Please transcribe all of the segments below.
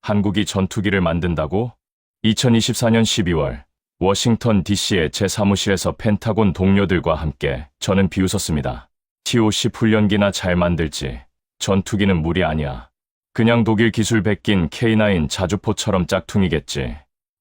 한국이 전투기를 만든다고? 2024년 12월 워싱턴 DC의 제 사무실에서 펜타곤 동료들과 함께 저는 비웃었습니다. T-50 훈련기나 잘 만들지. 전투기는 무리 아니야. 그냥 독일 기술 베낀 K9 자주포처럼 짝퉁이겠지.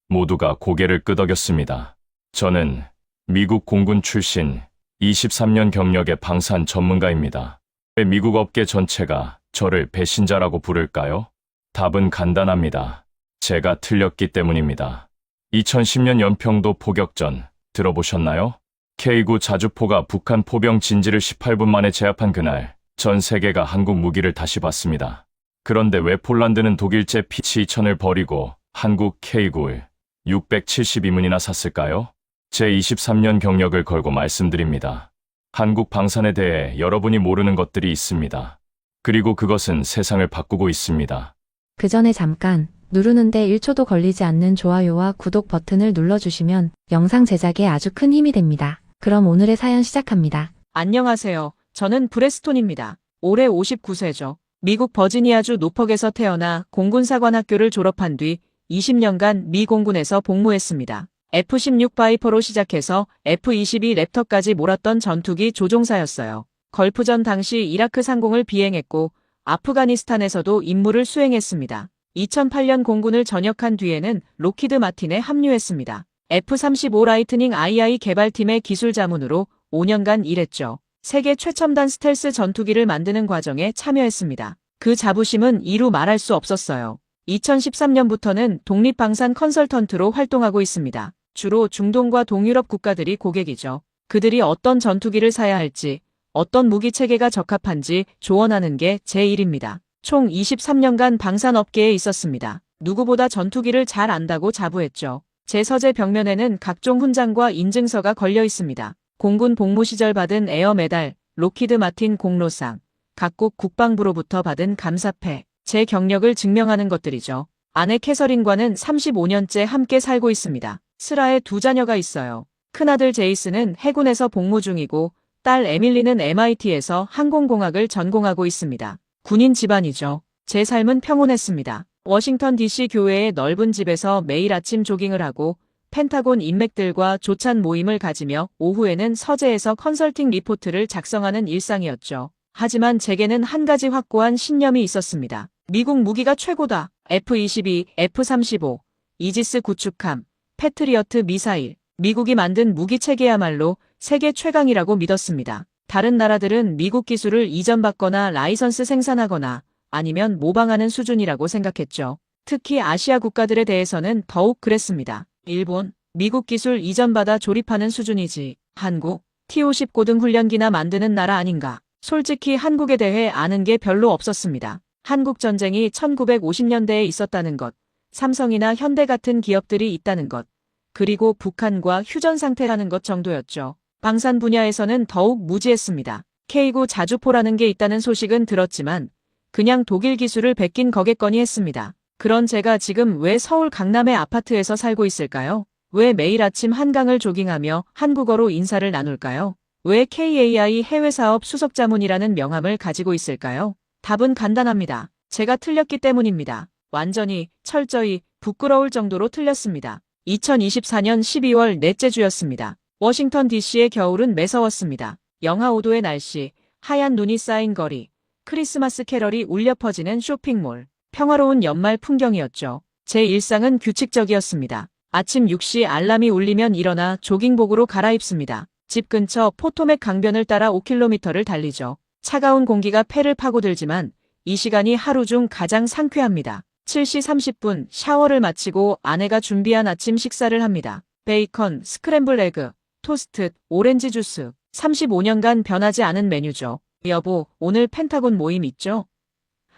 모두가 고개를 끄덕였습니다. 저는 미국 공군 출신 23년 경력의 방산 전문가입니다. 왜 미국 업계 전체가 저를 배신자라고 부를까요? 답은 간단합니다. 제가 틀렸기 때문입니다. 2010년 연평도 포격전 들어보셨나요? K9 자주포가 북한 포병 진지를 18분 만에 제압한 그날 전 세계가 한국 무기를 다시 봤습니다. 그런데 왜 폴란드는 독일제 P-2000을 버리고 한국 K9를 672문이나 샀을까요? 제 23년 경력을 걸고 말씀드립니다. 한국 방산에 대해 여러분이 모르는 것들이 있습니다. 그리고 그것은 세상을 바꾸고 있습니다. 그 전에 잠깐 누르는데 1초도 걸리지 않는 좋아요와 구독 버튼을 눌러주시면 영상 제작에 아주 큰 힘이 됩니다. 그럼 오늘의 사연 시작합니다. 안녕하세요. 저는 브레스톤입니다. 올해 59세죠. 미국 버지니아주 노퍽에서 태어나 공군사관학교를 졸업한 뒤 20년간 미 공군에서 복무했습니다. F-16 바이퍼로 시작해서 F-22 랩터까지 몰았던 전투기 조종사였어요. 걸프전 당시 이라크 상공을 비행했고 아프가니스탄에서도 임무를 수행했습니다. 2008년 공군을 전역한 뒤에는 로키드 마틴에 합류했습니다. F-35 라이트닝 II 개발팀의 기술 자문으로 5년간 일했죠. 세계 최첨단 스텔스 전투기를 만드는 과정에 참여했습니다. 그 자부심은 이루 말할 수 없었어요. 2013년부터는 독립방산 컨설턴트로 활동하고 있습니다. 주로 중동과 동유럽 국가들이 고객이죠. 그들이 어떤 전투기를 사야 할지, 어떤 무기 체계가 적합한지 조언하는 게 제 일입니다. 총 23년간 방산업계에 있었습니다. 누구보다 전투기를 잘 안다고 자부했죠. 제 서재 벽면에는 각종 훈장과 인증서가 걸려 있습니다. 공군 복무 시절 받은 에어 메달, 로키드 마틴 공로상, 각국 국방부로부터 받은 감사패, 제 경력을 증명하는 것들이죠. 아내 캐서린과는 35년째 함께 살고 있습니다. 슬하에 2자녀가 있어요. 큰아들 제이슨은 해군에서 복무 중이고 딸 에밀리는 MIT에서 항공공학을 전공하고 있습니다. 군인 집안이죠. 제 삶은 평온했습니다. 워싱턴 DC 교외의 넓은 집에서 매일 아침 조깅을 하고 펜타곤 인맥들과 조찬 모임을 가지며 오후에는 서재에서 컨설팅 리포트를 작성하는 일상이었죠. 하지만 제게는 한 가지 확고한 신념이 있었습니다. 미국 무기가 최고다. F-22, F-35, 이지스 구축함, 패트리어트 미사일. 미국이 만든 무기 체계야말로 세계 최강이라고 믿었습니다. 다른 나라들은 미국 기술을 이전받거나 라이선스 생산하거나 아니면 모방하는 수준이라고 생각했죠. 특히 아시아 국가들에 대해서는 더욱 그랬습니다. 일본, 미국 기술 이전받아 조립하는 수준이지. 한국, T-50 고등훈련기나 만드는 나라 아닌가. 솔직히 한국에 대해 아는 게 별로 없었습니다. 한국 전쟁이 1950년대에 있었다는 것, 삼성이나 현대 같은 기업들이 있다는 것, 그리고 북한과 휴전 상태라는 것 정도였죠. 방산 분야에서는 더욱 무지했습니다. K9 자주포라는 게 있다는 소식은 들었지만 그냥 독일 기술을 베낀 거겠거니 했습니다. 그런 제가 지금 왜 서울 강남의 아파트에서 살고 있을까요? 왜 매일 아침 한강을 조깅하며 한국어로 인사를 나눌까요? 왜 KAI 해외사업 수석자문이라는 명함을 가지고 있을까요? 답은 간단합니다. 제가 틀렸기 때문입니다. 완전히, 철저히, 부끄러울 정도로 틀렸습니다. 2024년 12월 넷째 주였습니다. 워싱턴 DC의 겨울은 매서웠습니다. 영하 5도의 날씨, 하얀 눈이 쌓인 거리, 크리스마스 캐럴이 울려 퍼지는 쇼핑몰, 평화로운 연말 풍경이었죠. 제 일상은 규칙적이었습니다. 아침 6시 알람이 울리면 일어나 조깅복으로 갈아입습니다. 집 근처 포토맥 강변을 따라 5km를 달리죠. 차가운 공기가 폐를 파고들지만 이 시간이 하루 중 가장 상쾌합니다. 7시 30분 샤워를 마치고 아내가 준비한 아침 식사를 합니다. 베이컨, 스크램블 에그, 토스트, 오렌지 주스. 35년간 변하지 않은 메뉴죠. 여보, 오늘 펜타곤 모임 있죠?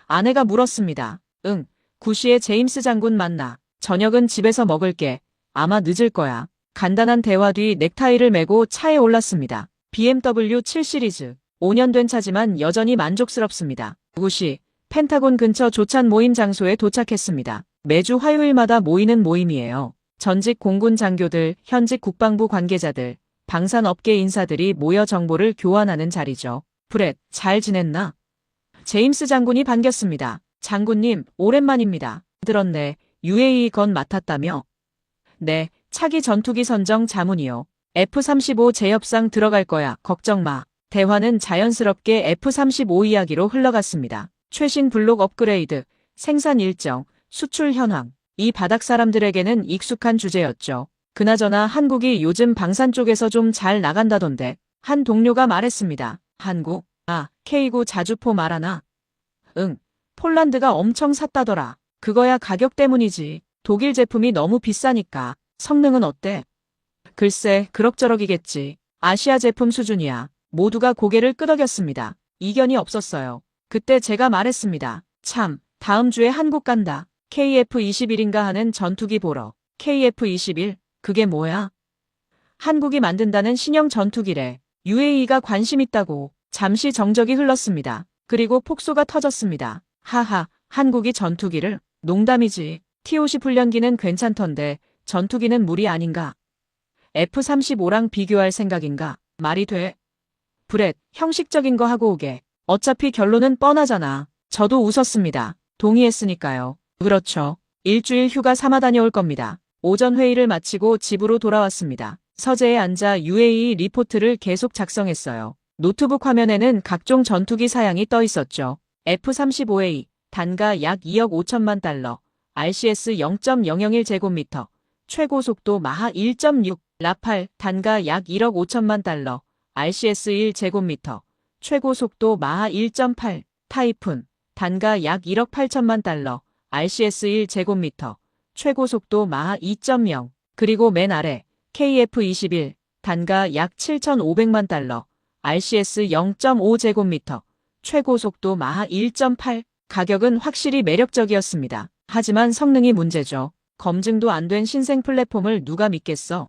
아내가 물었습니다. 응, 9시에 제임스 장군 만나. 저녁은 집에서 먹을게. 아마 늦을 거야. 간단한 대화 뒤 넥타이를 메고 차에 올랐습니다. BMW 7 시리즈. 5년 된 차지만 여전히 만족스럽습니다. 9시, 펜타곤 근처 조찬 모임 장소에 도착했습니다. 매주 화요일마다 모이는 모임이에요. 전직 공군 장교들, 현직 국방부 관계자들, 방산업계 인사들이 모여 정보를 교환하는 자리죠. 브렛, 잘 지냈나? 제임스 장군이 반겼습니다. 장군님, 오랜만입니다. 들었네. UAE 건 맡았다며? 네, 차기 전투기 선정 자문이요. F-35 재협상 들어갈 거야. 걱정 마. 대화는 자연스럽게 F-35 이야기로 흘러갔습니다. 최신 블록 업그레이드, 생산 일정, 수출 현황. 이 바닥 사람들에게는 익숙한 주제였죠. 그나저나 한국이 요즘 방산 쪽에서 좀 잘 나간다던데 한 동료가 말했습니다. 한국? K9 자주포 말하나? 응. 폴란드가 엄청 샀다더라. 그거야 가격 때문이지. 독일 제품이 너무 비싸니까. 성능은 어때? 글쎄, 그럭저럭이겠지. 아시아 제품 수준이야. 모두가 고개를 끄덕였습니다. 이견이 없었어요. 그때 제가 말했습니다. 참, 다음 주에 한국 간다. KF-21인가 하는 전투기 보러. KF-21? 그게 뭐야? 한국이 만든다는 신형 전투기래. UAE가 관심 있다고. 잠시 정적이 흘렀습니다. 그리고 폭소가 터졌습니다. 하하, 한국이 전투기를? 농담이지. T-50 훈련기는 괜찮던데 전투기는 무리 아닌가? F-35랑 비교할 생각인가? 말이 돼? 브렛, 형식적인 거 하고 오게. 어차피 결론은 뻔하잖아. 저도 웃었습니다. 동의했으니까요. 그렇죠. 일주일 휴가 삼아 다녀올 겁니다. 오전 회의를 마치고 집으로 돌아왔습니다. 서재에 앉아 UAE 리포트를 계속 작성했어요. 노트북 화면에는 각종 전투기 사양이 떠 있었죠. F-35A, 단가 약 2억 5천만 달러, RCS 0.001제곱미터, 최고 속도 마하 1.6, 라팔, 단가 약 1억 5천만 달러, RCS 1제곱미터, 최고 속도 마하 1.8, 타이푼, 단가 약 1억 8천만 달러, RCS 1제곱미터, 최고 속도 마하 2.0, 그리고 맨 아래 KF-21, 단가 약 7,500만 달러, RCS 0.5제곱미터, 최고 속도 마하 1.8, 가격은 확실히 매력적이었습니다. 하지만 성능이 문제죠. 검증도 안 된 신생 플랫폼을 누가 믿겠어?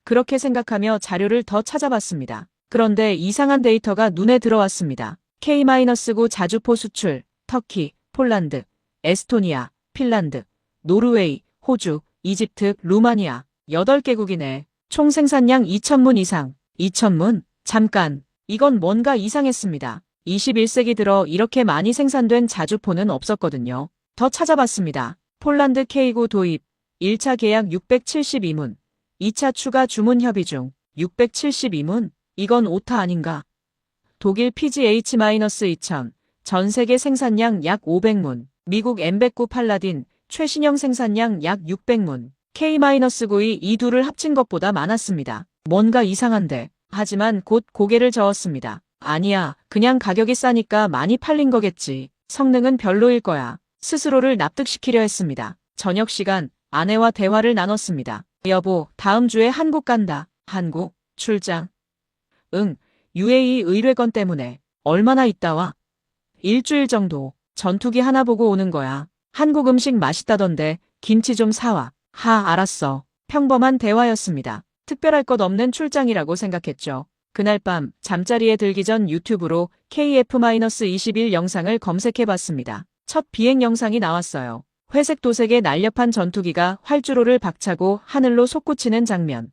그렇게 생각하며 자료를 더 찾아봤습니다. 그런데 이상한 데이터가 눈에 들어왔습니다. K-9 자주포 수출, 터키, 폴란드, 에스토니아, 핀란드, 노르웨이, 호주, 이집트, 루마니아 8개국이네. 총 생산량 2,000문 이상. 2,000문? 잠깐. 이건 뭔가 이상했습니다. 21세기 들어 이렇게 많이 생산된 자주포는 없었거든요. 더 찾아봤습니다. 폴란드 K9 도입, 1차 계약 672문, 2차 추가 주문 협의 중 672문? 이건 오타 아닌가? 독일 PGH-2000, 전 세계 생산량 약 500문, 미국 M109 팔라딘, 최신형 생산량 약 600문, K-9이 이 둘을 합친 것보다 많았습니다. 뭔가 이상한데. 하지만 곧 고개를 저었습니다. 아니야, 그냥 가격이 싸니까 많이 팔린 거겠지. 성능은 별로일 거야. 스스로를 납득시키려 했습니다. 저녁 시간, 아내와 대화를 나눴습니다. 여보, 다음 주에 한국 간다. 한국? 출장? 응, UAE 의뢰건 때문에. 얼마나 있다 와? 일주일 정도. 전투기 하나 보고 오는 거야. 한국 음식 맛있다던데 김치 좀 사와. 알았어. 평범한 대화였습니다. 특별할 것 없는 출장이라고 생각했죠. 그날 밤 잠자리에 들기 전 유튜브로 KF-21 영상을 검색해봤습니다. 첫 비행 영상이 나왔어요. 회색 도색의 날렵한 전투기가 활주로를 박차고 하늘로 솟구치는 장면.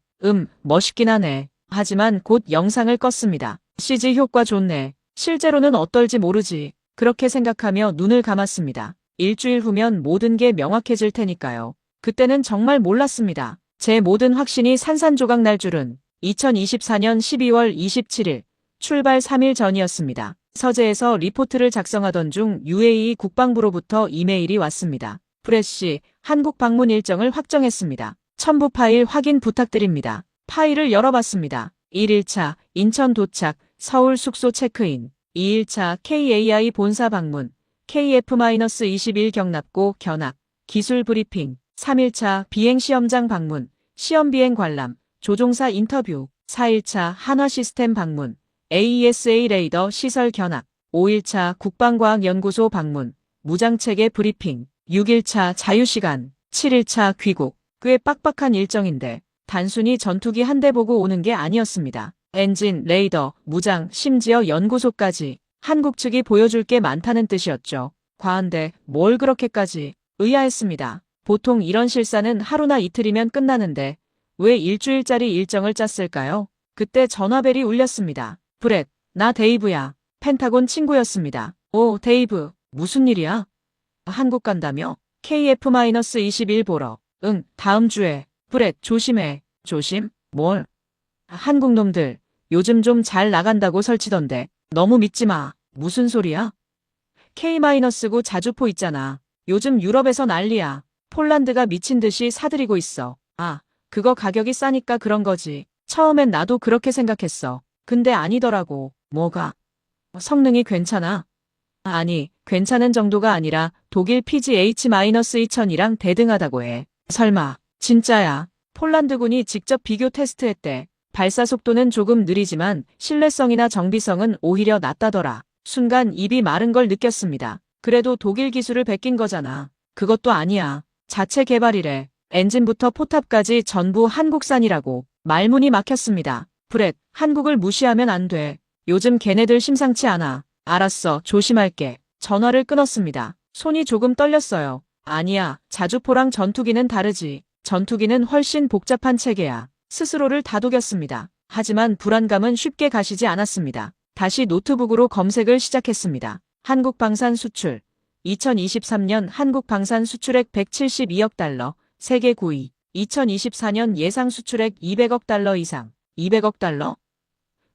멋있긴 하네. 하지만 곧 영상을 껐습니다. CG 효과 좋네. 실제로는 어떨지 모르지. 그렇게 생각하며 눈을 감았습니다. 일주일 후면 모든 게 명확해질 테니까요. 그때는 정말 몰랐습니다. 제 모든 확신이 산산조각 날 줄은. 2024년 12월 27일, 출발 3일 전이었습니다. 서재에서 리포트를 작성하던 중 UAE 국방부로부터 이메일이 왔습니다. 프레시, 한국 방문 일정을 확정했습니다. 첨부 파일 확인 부탁드립니다. 파일을 열어봤습니다. 1일차, 인천 도착, 서울 숙소 체크인. 2일차, KAI 본사 방문, KF-21 경납고 견학, 기술 브리핑. 3일차, 비행시험장 방문, 시험비행 관람, 조종사 인터뷰. 4일차, 한화시스템 방문, AESA 레이더 시설 견학. 5일차, 국방과학연구소 방문, 무장체계 브리핑. 6일차, 자유시간. 7일차, 귀국. 꽤 빡빡한 일정인데 단순히 전투기 한 대 보고 오는 게 아니었습니다. 엔진, 레이더, 무장, 심지어 연구소까지. 한국 측이 보여줄 게 많다는 뜻이었죠. 과한데 뭘 그렇게까지. 의아했습니다. 보통 이런 실사는 하루나 이틀이면 끝나는데 왜 일주일짜리 일정을 짰을까요? 그때 전화벨이 울렸습니다. 브렛, 나 데이브야. 펜타곤 친구였습니다. 오, 데이브, 무슨 일이야? 한국 간다며? KF-21 보러. 응, 다음 주에. 브렛, 조심해. 조심? 뭘? 한국 놈들, 요즘 좀 잘 나간다고 설치던데. 너무 믿지 마. 무슨 소리야? K-9고 자주포 있잖아. 요즘 유럽에서 난리야. 폴란드가 미친 듯이 사들이고 있어. 아, 그거 가격이 싸니까 그런 거지. 처음엔 나도 그렇게 생각했어. 근데 아니더라고. 뭐가? 성능이 괜찮아? 아니, 괜찮은 정도가 아니라 독일 PGH-2000이랑 대등하다고 해. 설마, 진짜야. 폴란드군이 직접 비교 테스트했대. 발사 속도는 조금 느리지만 신뢰성이나 정비성은 오히려 낮다더라. 순간 입이 마른 걸 느꼈습니다. 그래도 독일 기술을 베낀 거잖아. 그것도 아니야. 자체 개발이래. 엔진부터 포탑까지 전부 한국산이라고. 말문이 막혔습니다. 브렛, 한국을 무시하면 안 돼. 요즘 걔네들 심상치 않아. 알았어, 조심할게. 전화를 끊었습니다. 손이 조금 떨렸어요. 아니야, 자주포랑 전투기는 다르지. 전투기는 훨씬 복잡한 체계야. 스스로를 다독였습니다. 하지만 불안감은 쉽게 가시지 않았습니다. 다시 노트북으로 검색을 시작했습니다. 한국 방산 수출. 2023년 한국 방산 수출액 172억 달러, 세계 9위. 2024년 예상 수출액 200억 달러 이상. 200억 달러?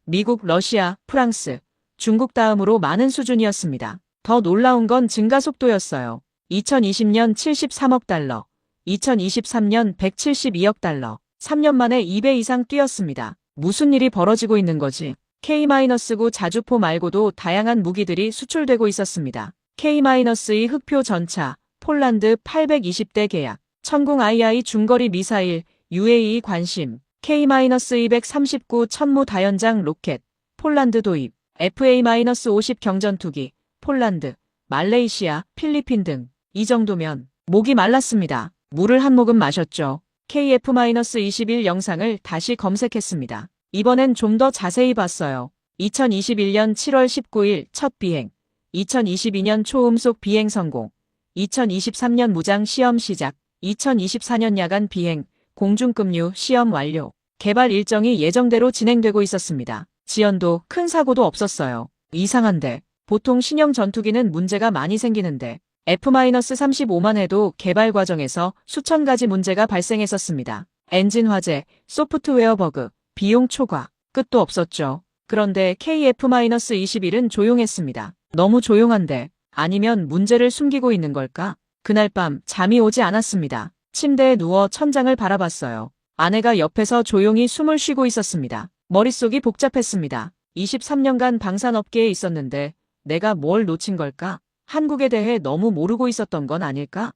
미국, 러시아, 프랑스, 중국 다음으로 많은 수준이었습니다. 더 놀라운 건 증가 속도였어요. 2020년 73억 달러, 2023년 172억 달러, 3년 만에 2배 이상 뛰었습니다. 무슨 일이 벌어지고 있는 거지? K-9 자주포 말고도 다양한 무기들이 수출되고 있었습니다. K-2 흑표 전차, 폴란드 820대 계약, 천궁 II 중거리 미사일, UAE 관심, K-239 천무 다연장 로켓, 폴란드 도입, FA-50 경전투기, 폴란드, 말레이시아, 필리핀 등. 이 정도면 목이 말랐습니다. 물을 한 모금 마셨죠. KF-21 영상을 다시 검색했습니다. 이번엔 좀 더 자세히 봤어요. 2021년 7월 19일 첫 비행, 2022년 초음속 비행 성공, 2023년 무장 시험 시작, 2024년 야간 비행, 공중급류 시험 완료. 개발 일정이 예정대로 진행되고 있었습니다. 지연도 큰 사고도 없었어요. 이상한데, 보통 신형 전투기는 문제가 많이 생기는데 F-35만 해도 개발 과정에서 수천 가지 문제가 발생했었습니다. 엔진 화재, 소프트웨어 버그, 비용 초과, 끝도 없었죠. 그런데 KF-21은 조용했습니다. 너무 조용한데, 아니면 문제를 숨기고 있는 걸까? 그날 밤 잠이 오지 않았습니다. 침대에 누워 천장을 바라봤어요. 아내가 옆에서 조용히 숨을 쉬고 있었습니다. 머릿속이 복잡했습니다. 23년간 방산업계에 있었는데 내가 뭘 놓친 걸까? 한국에 대해 너무 모르고 있었던 건 아닐까?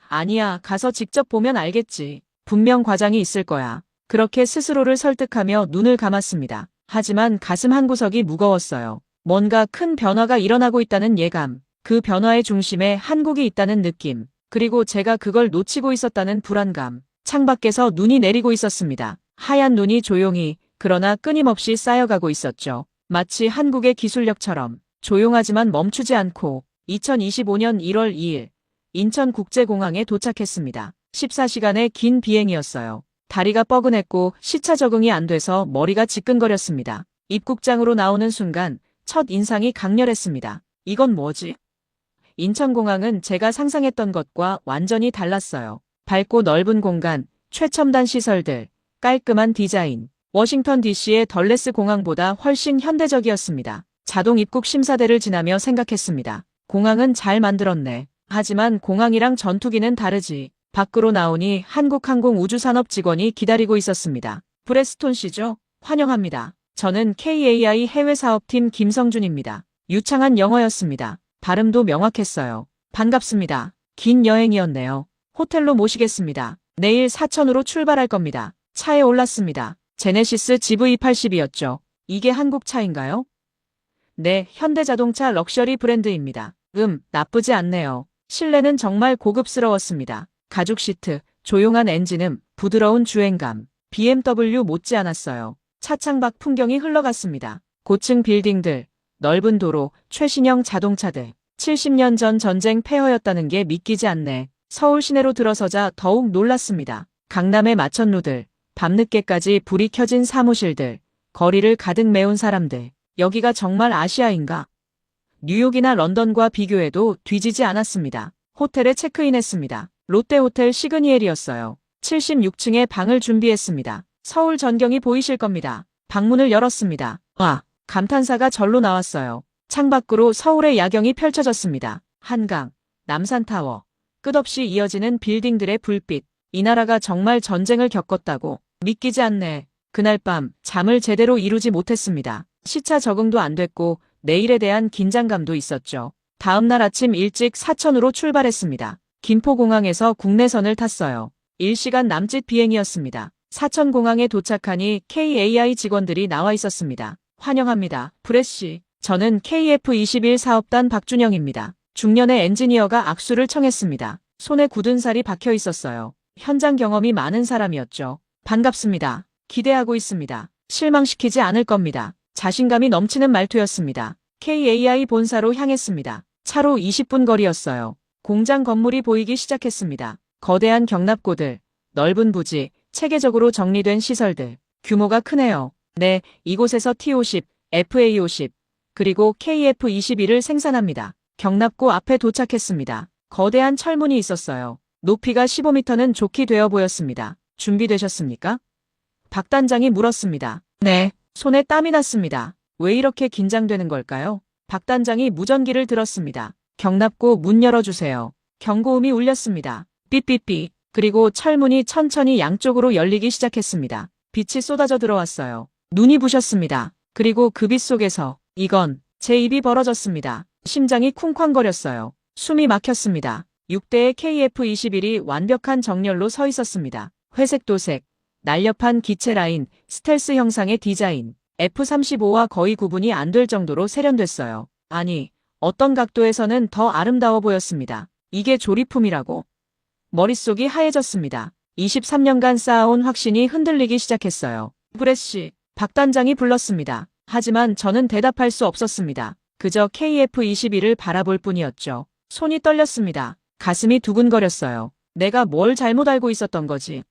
아니야, 가서 직접 보면 알겠지. 분명 과장이 있을 거야. 그렇게 스스로를 설득하며 눈을 감았습니다. 하지만 가슴 한구석이 무거웠어요. 뭔가 큰 변화가 일어나고 있다는 예감, 그 변화의 중심에 한국이 있다는 느낌, 그리고 제가 그걸 놓치고 있었다는 불안감. 창밖에서 눈이 내리고 있었습니다. 하얀 눈이 조용히, 그러나 끊임없이 쌓여가고 있었죠. 마치 한국의 기술력처럼 조용하지만 멈추지 않고 2025년 1월 2일 인천국제공항에 도착했습니다. 14시간의 긴 비행이었어요. 다리가 뻐근했고 시차 적응이 안 돼서 머리가 지끈거렸습니다. 입국장으로 나오는 순간 첫 인상이 강렬했습니다. 이건 뭐지? 인천공항은 제가 상상했던 것과 완전히 달랐어요. 밝고 넓은 공간, 최첨단 시설들, 깔끔한 디자인. 워싱턴 DC의 덜레스 공항보다 훨씬 현대적이었습니다. 자동 입국 심사대를 지나며 생각했습니다. 공항은 잘 만들었네. 하지만 공항이랑 전투기는 다르지. 밖으로 나오니 한국항공우주산업 직원이 기다리고 있었습니다. 브레스톤 씨죠? 환영합니다. 저는 KAI 해외사업팀 김성준입니다. 유창한 영어였습니다. 발음도 명확했어요. 반갑습니다. 긴 여행이었네요. 호텔로 모시겠습니다. 내일 사천으로 출발할 겁니다. 차에 올랐습니다. 제네시스 GV80이었죠. 이게 한국 차인가요? 네, 현대자동차 럭셔리 브랜드입니다. 나쁘지 않네요. 실내는 정말 고급스러웠습니다. 가죽 시트, 조용한 엔진음, 부드러운 주행감. BMW 못지않았어요. 차창 밖 풍경이 흘러갔습니다. 고층 빌딩들, 넓은 도로, 최신형 자동차들. 70년 전 전쟁 폐허였다는 게 믿기지 않네. 서울 시내로 들어서자 더욱 놀랐습니다. 강남의 마천루들, 밤늦게까지 불이 켜진 사무실들, 거리를 가득 메운 사람들. 여기가 정말 아시아인가? 뉴욕이나 런던과 비교해도 뒤지지 않았습니다. 호텔에 체크인했습니다. 롯데호텔 시그니엘이었어요. 76층에 방을 준비했습니다. 서울 전경이 보이실 겁니다. 방문을 열었습니다. 와, 감탄사가 절로 나왔어요. 창밖으로 서울의 야경이 펼쳐졌습니다. 한강, 남산타워, 끝없이 이어지는 빌딩들의 불빛. 이 나라가 정말 전쟁을 겪었다고 믿기지 않네. 그날 밤 잠을 제대로 이루지 못했습니다. 시차 적응도 안 됐고 내일에 대한 긴장감도 있었죠. 다음 날 아침 일찍 사천으로 출발했습니다. 김포공항에서 국내선을 탔어요. 1시간 남짓 비행이었습니다. 사천공항에 도착하니 KAI 직원들이 나와 있었습니다. 환영합니다, 브레씨. 저는 KF21 사업단 박준영입니다. 중년의 엔지니어가 악수를 청했습니다. 손에 굳은 살이 박혀 있었어요. 현장 경험이 많은 사람이었죠. 반갑습니다. 기대하고 있습니다. 실망시키지 않을 겁니다. 자신감이 넘치는 말투였습니다. KAI 본사로 향했습니다. 차로 20분 거리였어요. 공장 건물이 보이기 시작했습니다. 거대한 경납고들, 넓은 부지, 체계적으로 정리된 시설들. 규모가 크네요. 네, 이곳에서 T50, FA50, 그리고 KF21을 생산합니다. 경납고 앞에 도착했습니다. 거대한 철문이 있었어요. 높이가 15m는 좋게 되어 보였습니다. 준비되셨습니까? 박 단장이 물었습니다. 네, 손에 땀이 났습니다. 왜 이렇게 긴장되는 걸까요? 박 단장이 무전기를 들었습니다. 경납고 문 열어주세요. 경고음이 울렸습니다. 삐삐삐. 그리고 철문이 천천히 양쪽으로 열리기 시작했습니다. 빛이 쏟아져 들어왔어요. 눈이 부셨습니다. 그리고 그 빛 속에서 제 입이 벌어졌습니다. 심장이 쿵쾅거렸어요. 숨이 막혔습니다. 6대의 KF21이 완벽한 정렬로 서 있었습니다. 회색 도색, 날렵한 기체 라인, 스텔스 형상의 디자인. F-35와 거의 구분이 안 될 정도로 세련됐어요. 아니, 어떤 각도에서는 더 아름다워 보였습니다. 이게 조립품이라고. 머릿속이 하얘졌습니다. 23년간 쌓아온 확신이 흔들리기 시작했어요. 브레씨, 박 단장이 불렀습니다. 하지만 저는 대답할 수 없었습니다. 그저 KF21을 바라볼 뿐이었죠. 손이 떨렸습니다. 가슴이 두근거렸어요. 내가 뭘 잘못 알고 있었던 거지.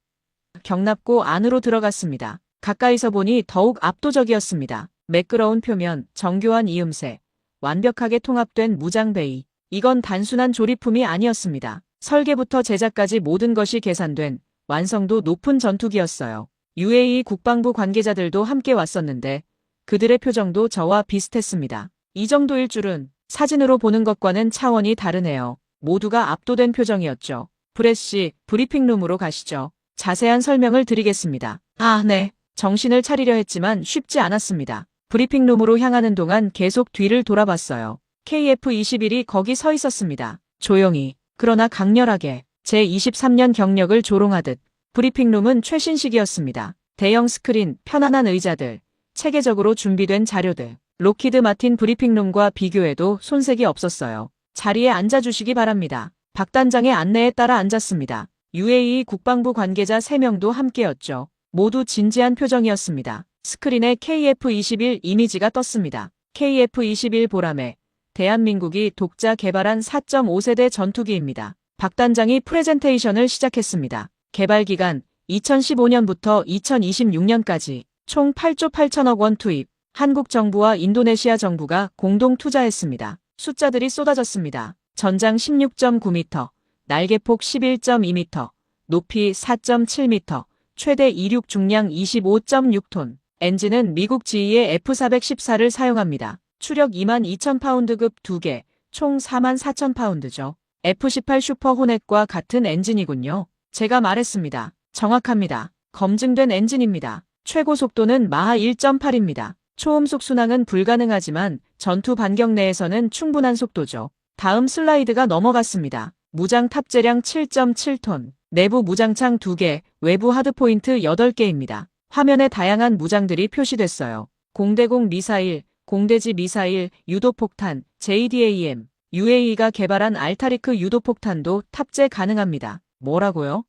경납고 안으로 들어갔습니다. 가까이서 보니 더욱 압도적이었습니다. 매끄러운 표면, 정교한 이음새, 완벽하게 통합된 무장 베이. 이건 단순한 조립품이 아니었습니다. 설계부터 제작까지 모든 것이 계산된 완성도 높은 전투기였어요. UAE 국방부 관계자들도 함께 왔었는데 그들의 표정도 저와 비슷했습니다. 이 정도일 줄은 사진으로 보는 것과는 차원이 다르네요. 모두가 압도된 표정이었죠. 브레씨, 브리핑룸으로 가시죠. 자세한 설명을 드리겠습니다. 아, 네. 정신을 차리려 했지만 쉽지 않았습니다. 브리핑룸으로 향하는 동안 계속 뒤를 돌아봤어요. KF21이 거기 서 있었습니다. 조용히, 그러나 강렬하게 제 23년 경력을 조롱하듯. 브리핑룸은 최신식이었습니다. 대형 스크린, 편안한 의자들, 체계적으로 준비된 자료들. 록히드 마틴 브리핑룸과 비교해도 손색이 없었어요. 자리에 앉아주시기 바랍니다. 박 단장의 안내에 따라 앉았습니다. UAE 국방부 관계자 3명도 함께였죠. 모두 진지한 표정이었습니다. 스크린에 KF21 이미지가 떴습니다. KF21 보람에 대한민국이 독자 개발한 4.5세대 전투기입니다. 박 단장이 프레젠테이션을 시작했습니다. 개발 기간 2015년부터 2026년까지 총 8조 8천억 원 투입. 한국 정부와 인도네시아 정부가 공동 투자했습니다. 숫자들이 쏟아졌습니다. 전장 16.9m, 날개폭 11.2m, 높이 4.7m, 최대 이륙 중량 25.6톤. 엔진은 미국 GE의 F414를 사용합니다. 추력 22,000파운드급 2개, 총 44,000파운드죠. F18 슈퍼 호넷과 같은 엔진이군요. 제가 말했습니다. 정확합니다. 검증된 엔진입니다. 최고 속도는 마하 1.8입니다. 초음속 순항은 불가능하지만 전투 반경 내에서는 충분한 속도죠. 다음 슬라이드가 넘어갔습니다. 무장 탑재량 7.7톤, 내부 무장창 2개, 외부 하드포인트 8개입니다. 화면에 다양한 무장들이 표시됐어요. 공대공 미사일, 공대지 미사일, 유도폭탄, JDAM, UAE가 개발한 알타리크 유도폭탄도 탑재 가능합니다. 뭐라고요?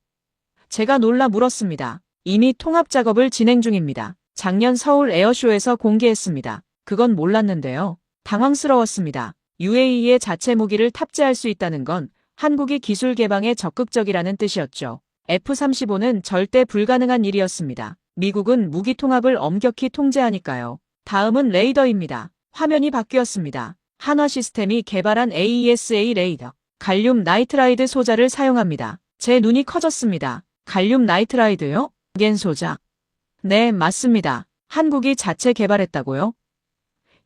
제가 놀라 물었습니다. 이미 통합 작업을 진행 중입니다. 작년 서울 에어쇼에서 공개했습니다. 그건 몰랐는데요. 당황스러웠습니다. UAE의 자체 무기를 탑재할 수 있다는 건 한국이 기술 개방에 적극적이라는 뜻이었죠. F-35는 절대 불가능한 일이었습니다. 미국은 무기 통합을 엄격히 통제하니까요. 다음은 레이더입니다. 화면이 바뀌었습니다. 한화 시스템이 개발한 AESA 레이더. 갈륨 나이트라이드 소자를 사용합니다. 제 눈이 커졌습니다. 갈륨 나이트라이드요? 겐 소자. 네, 맞습니다. 한국이 자체 개발했다고요?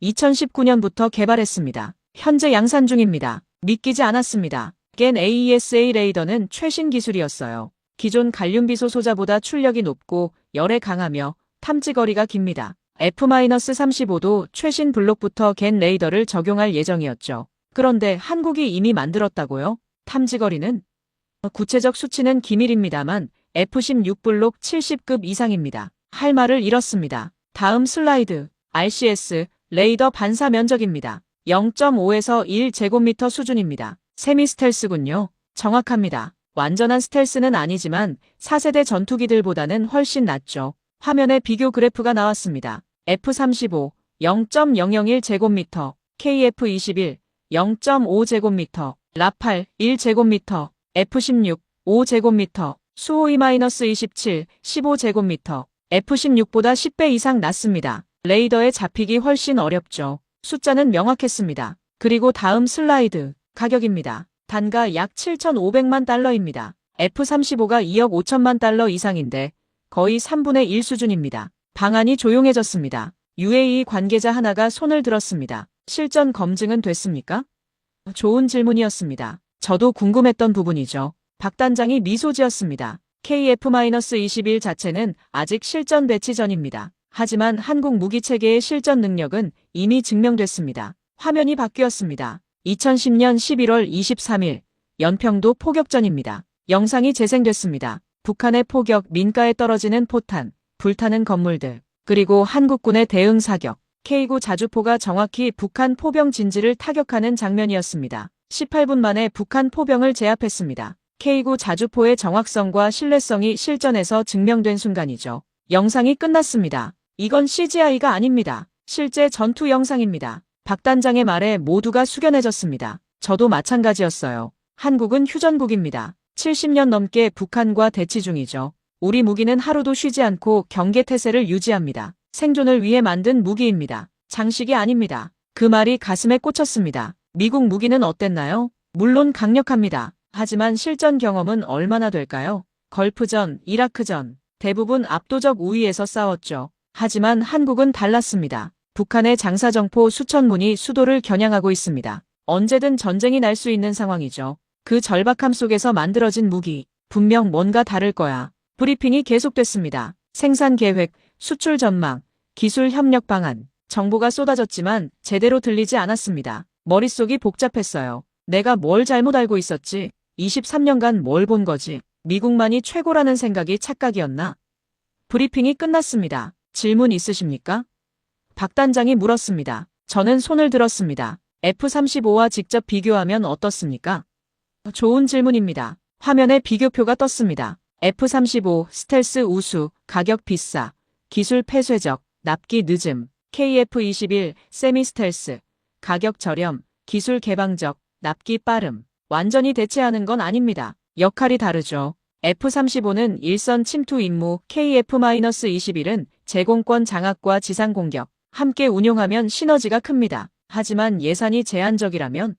2019년부터 개발했습니다. 현재 양산 중입니다. 믿기지 않았습니다. 겐 AESA 레이더는 최신 기술이었어요. 기존 갈륨 비소 소자보다 출력이 높고 열에 강하며 탐지거리가 깁니다. F-35도 최신 블록부터 겐 레이더를 적용할 예정이었죠. 그런데 한국이 이미 만들었다고요? 탐지거리는? 구체적 수치는 기밀입니다만 F-16 블록 70급 이상입니다. 할 말을 잃었습니다. 다음 슬라이드. RCS 레이더 반사 면적입니다. 0.5에서 1제곱미터 수준입니다. 세미 스텔스군요. 정확합니다. 완전한 스텔스는 아니지만 4세대 전투기들보다는 훨씬 낫죠. 화면에 비교 그래프가 나왔습니다. F-35 0.001제곱미터, KF-21 0.5제곱미터, 라팔 1제곱미터, F-16 5제곱미터, 수호이-27 15제곱미터, F-16보다 10배 이상 낮습니다. 레이더에 잡히기 훨씬 어렵죠. 숫자는 명확했습니다. 그리고 다음 슬라이드. 가격입니다. 단가 약 7,500만 달러입니다. F-35가 2억 5천만 달러 이상인데 거의 3분의 1 수준입니다. 방안이 조용해졌습니다. UAE 관계자 하나가 손을 들었습니다. 실전 검증은 됐습니까? 좋은 질문이었습니다. 저도 궁금했던 부분이죠. 박 단장이 미소 지었습니다. KF-21 자체는 아직 실전 배치 전입니다. 하지만 한국 무기체계의 실전 능력은 이미 증명됐습니다. 화면이 바뀌었습니다. 2010년 11월 23일 연평도 포격전입니다. 영상이 재생됐습니다. 북한의 포격, 민가에 떨어지는 포탄, 불타는 건물들, 그리고 한국군의 대응 사격, K9 자주포가 정확히 북한 포병 진지를 타격하는 장면이었습니다. 18분 만에 북한 포병을 제압했습니다. K9 자주포의 정확성과 신뢰성이 실전에서 증명된 순간이죠. 영상이 끝났습니다. 이건 CGI가 아닙니다. 실제 전투 영상입니다. 박 단장의 말에 모두가 숙연해졌습니다. 저도 마찬가지였어요. 한국은 휴전국입니다. 70년 넘게 북한과 대치 중이죠. 우리 무기는 하루도 쉬지 않고 경계태세를 유지합니다. 생존을 위해 만든 무기입니다. 장식이 아닙니다. 그 말이 가슴에 꽂혔습니다. 미국 무기는 어땠나요? 물론 강력합니다. 하지만 실전 경험은 얼마나 될까요? 걸프전, 이라크전, 대부분 압도적 우위에서 싸웠죠. 하지만 한국은 달랐습니다. 북한의 장사정포 수천 문이 수도를 겨냥하고 있습니다. 언제든 전쟁이 날 수 있는 상황이죠. 그 절박함 속에서 만들어진 무기, 분명 뭔가 다를 거야. 브리핑이 계속됐습니다. 생산 계획, 수출 전망, 기술 협력 방안, 정보가 쏟아졌지만 제대로 들리지 않았습니다. 머릿속이 복잡했어요. 내가 뭘 잘못 알고 있었지? 23년간 뭘 본 거지? 미국만이 최고라는 생각이 착각이었나? 브리핑이 끝났습니다. 질문 있으십니까? 박 단장이 물었습니다. 저는 손을 들었습니다. F-35와 직접 비교하면 어떻습니까? 좋은 질문입니다. 화면에 비교표가 떴습니다. F-35 스텔스 우수, 가격 비싸, 기술 폐쇄적, 납기 늦음, KF-21 세미 스텔스, 가격 저렴, 기술 개방적, 납기 빠름. 완전히 대체하는 건 아닙니다. 역할이 다르죠. F-35는 일선 침투 임무, KF-21은 제공권 장악과 지상 공격, 함께 운용하면 시너지가 큽니다. 하지만 예산이 제한적이라면?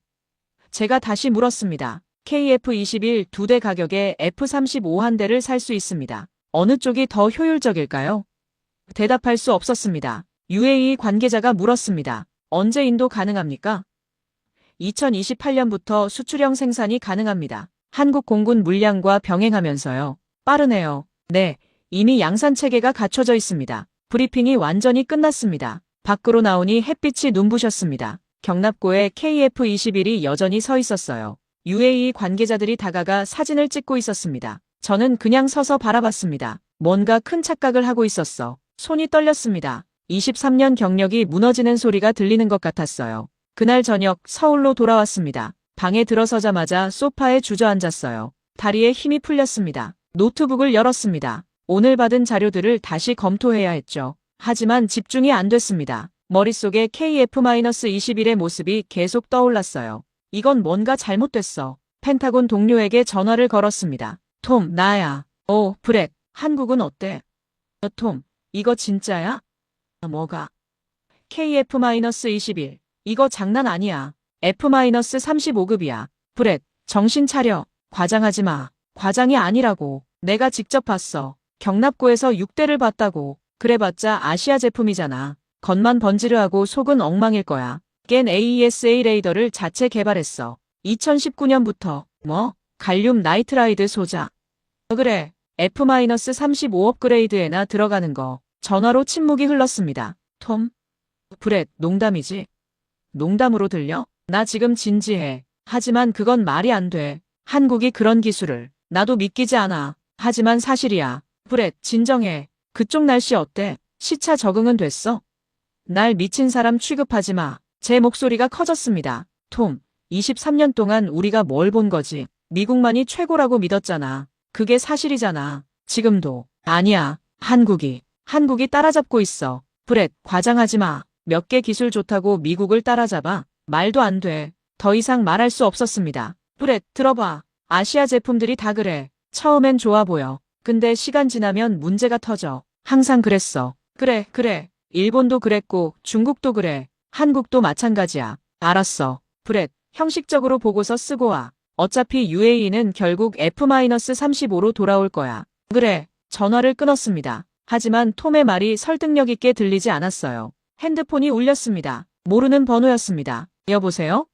제가 다시 물었습니다. KF-21 2대 가격에 F-35 한 대를 살 수 있습니다. 어느 쪽이 더 효율적일까요? 대답할 수 없었습니다. UAE 관계자가 물었습니다. 언제 인도 가능합니까? 2028년부터 수출형 생산이 가능합니다. 한국 공군 물량과 병행하면서요. 빠르네요. 네, 이미 양산 체계가 갖춰져 있습니다. 브리핑이 완전히 끝났습니다. 밖으로 나오니 햇빛이 눈부셨습니다. 경납고에 KF-21이 여전히 서 있었어요. UAE 관계자들이 다가가 사진을 찍고 있었습니다. 저는 그냥 서서 바라봤습니다. 뭔가 큰 착각을 하고 있었어. 손이 떨렸습니다. 23년 경력이 무너지는 소리가 들리는 것 같았어요. 그날 저녁 서울로 돌아왔습니다. 방에 들어서자마자 소파에 주저앉았어요. 다리에 힘이 풀렸습니다. 노트북을 열었습니다. 오늘 받은 자료들을 다시 검토해야 했죠. 하지만 집중이 안 됐습니다. 머릿속에 KF-21의 모습이 계속 떠올랐어요. 이건 뭔가 잘못됐어. 펜타곤 동료에게 전화를 걸었습니다. 톰, 나야. 브렛, 한국은 어때? 톰, 이거 진짜야? 뭐가? KF-21. 이거 장난 아니야. F-35급이야. 브렛, 정신 차려. 과장하지 마. 과장이 아니라고. 내가 직접 봤어. 경납고에서 6대를 봤다고. 그래봤자 아시아 제품이잖아. 겉만 번지르하고 속은 엉망일 거야. 겐 AESA 레이더를 자체 개발했어. 2019년부터. 뭐? 갈륨 나이트라이드 소자. 그래. F-35 업그레이드에나 들어가는 거. 전화로 침묵이 흘렀습니다. 톰? 브렛, 농담이지? 농담으로 들려? 나 지금 진지해. 하지만 그건 말이 안 돼. 한국이 그런 기술을. 나도 믿기지 않아. 하지만 사실이야. 브렛, 진정해. 그쪽 날씨 어때? 시차 적응은 됐어? 날 미친 사람 취급하지 마. 제 목소리가 커졌습니다. 톰, 23년 동안 우리가 뭘 본 거지? 미국만이 최고라고 믿었잖아. 그게 사실이잖아. 지금도. 아니야. 한국이 따라잡고 있어. 브렛, 과장하지 마. 몇 개 기술 좋다고 미국을 따라잡아? 말도 안 돼. 더 이상 말할 수 없었습니다. 브렛, 들어봐. 아시아 제품들이 다 그래. 처음엔 좋아 보여. 근데 시간 지나면 문제가 터져. 항상 그랬어. 그래. 일본도 그랬고 중국도 그래. 한국도 마찬가지야. 알았어. 브렛, 형식적으로 보고서 쓰고 와. 어차피 UAE는 결국 F-35로 돌아올 거야. 그래. 전화를 끊었습니다. 하지만 톰의 말이 설득력 있게 들리지 않았어요. 핸드폰이 울렸습니다. 모르는 번호였습니다. 여보세요?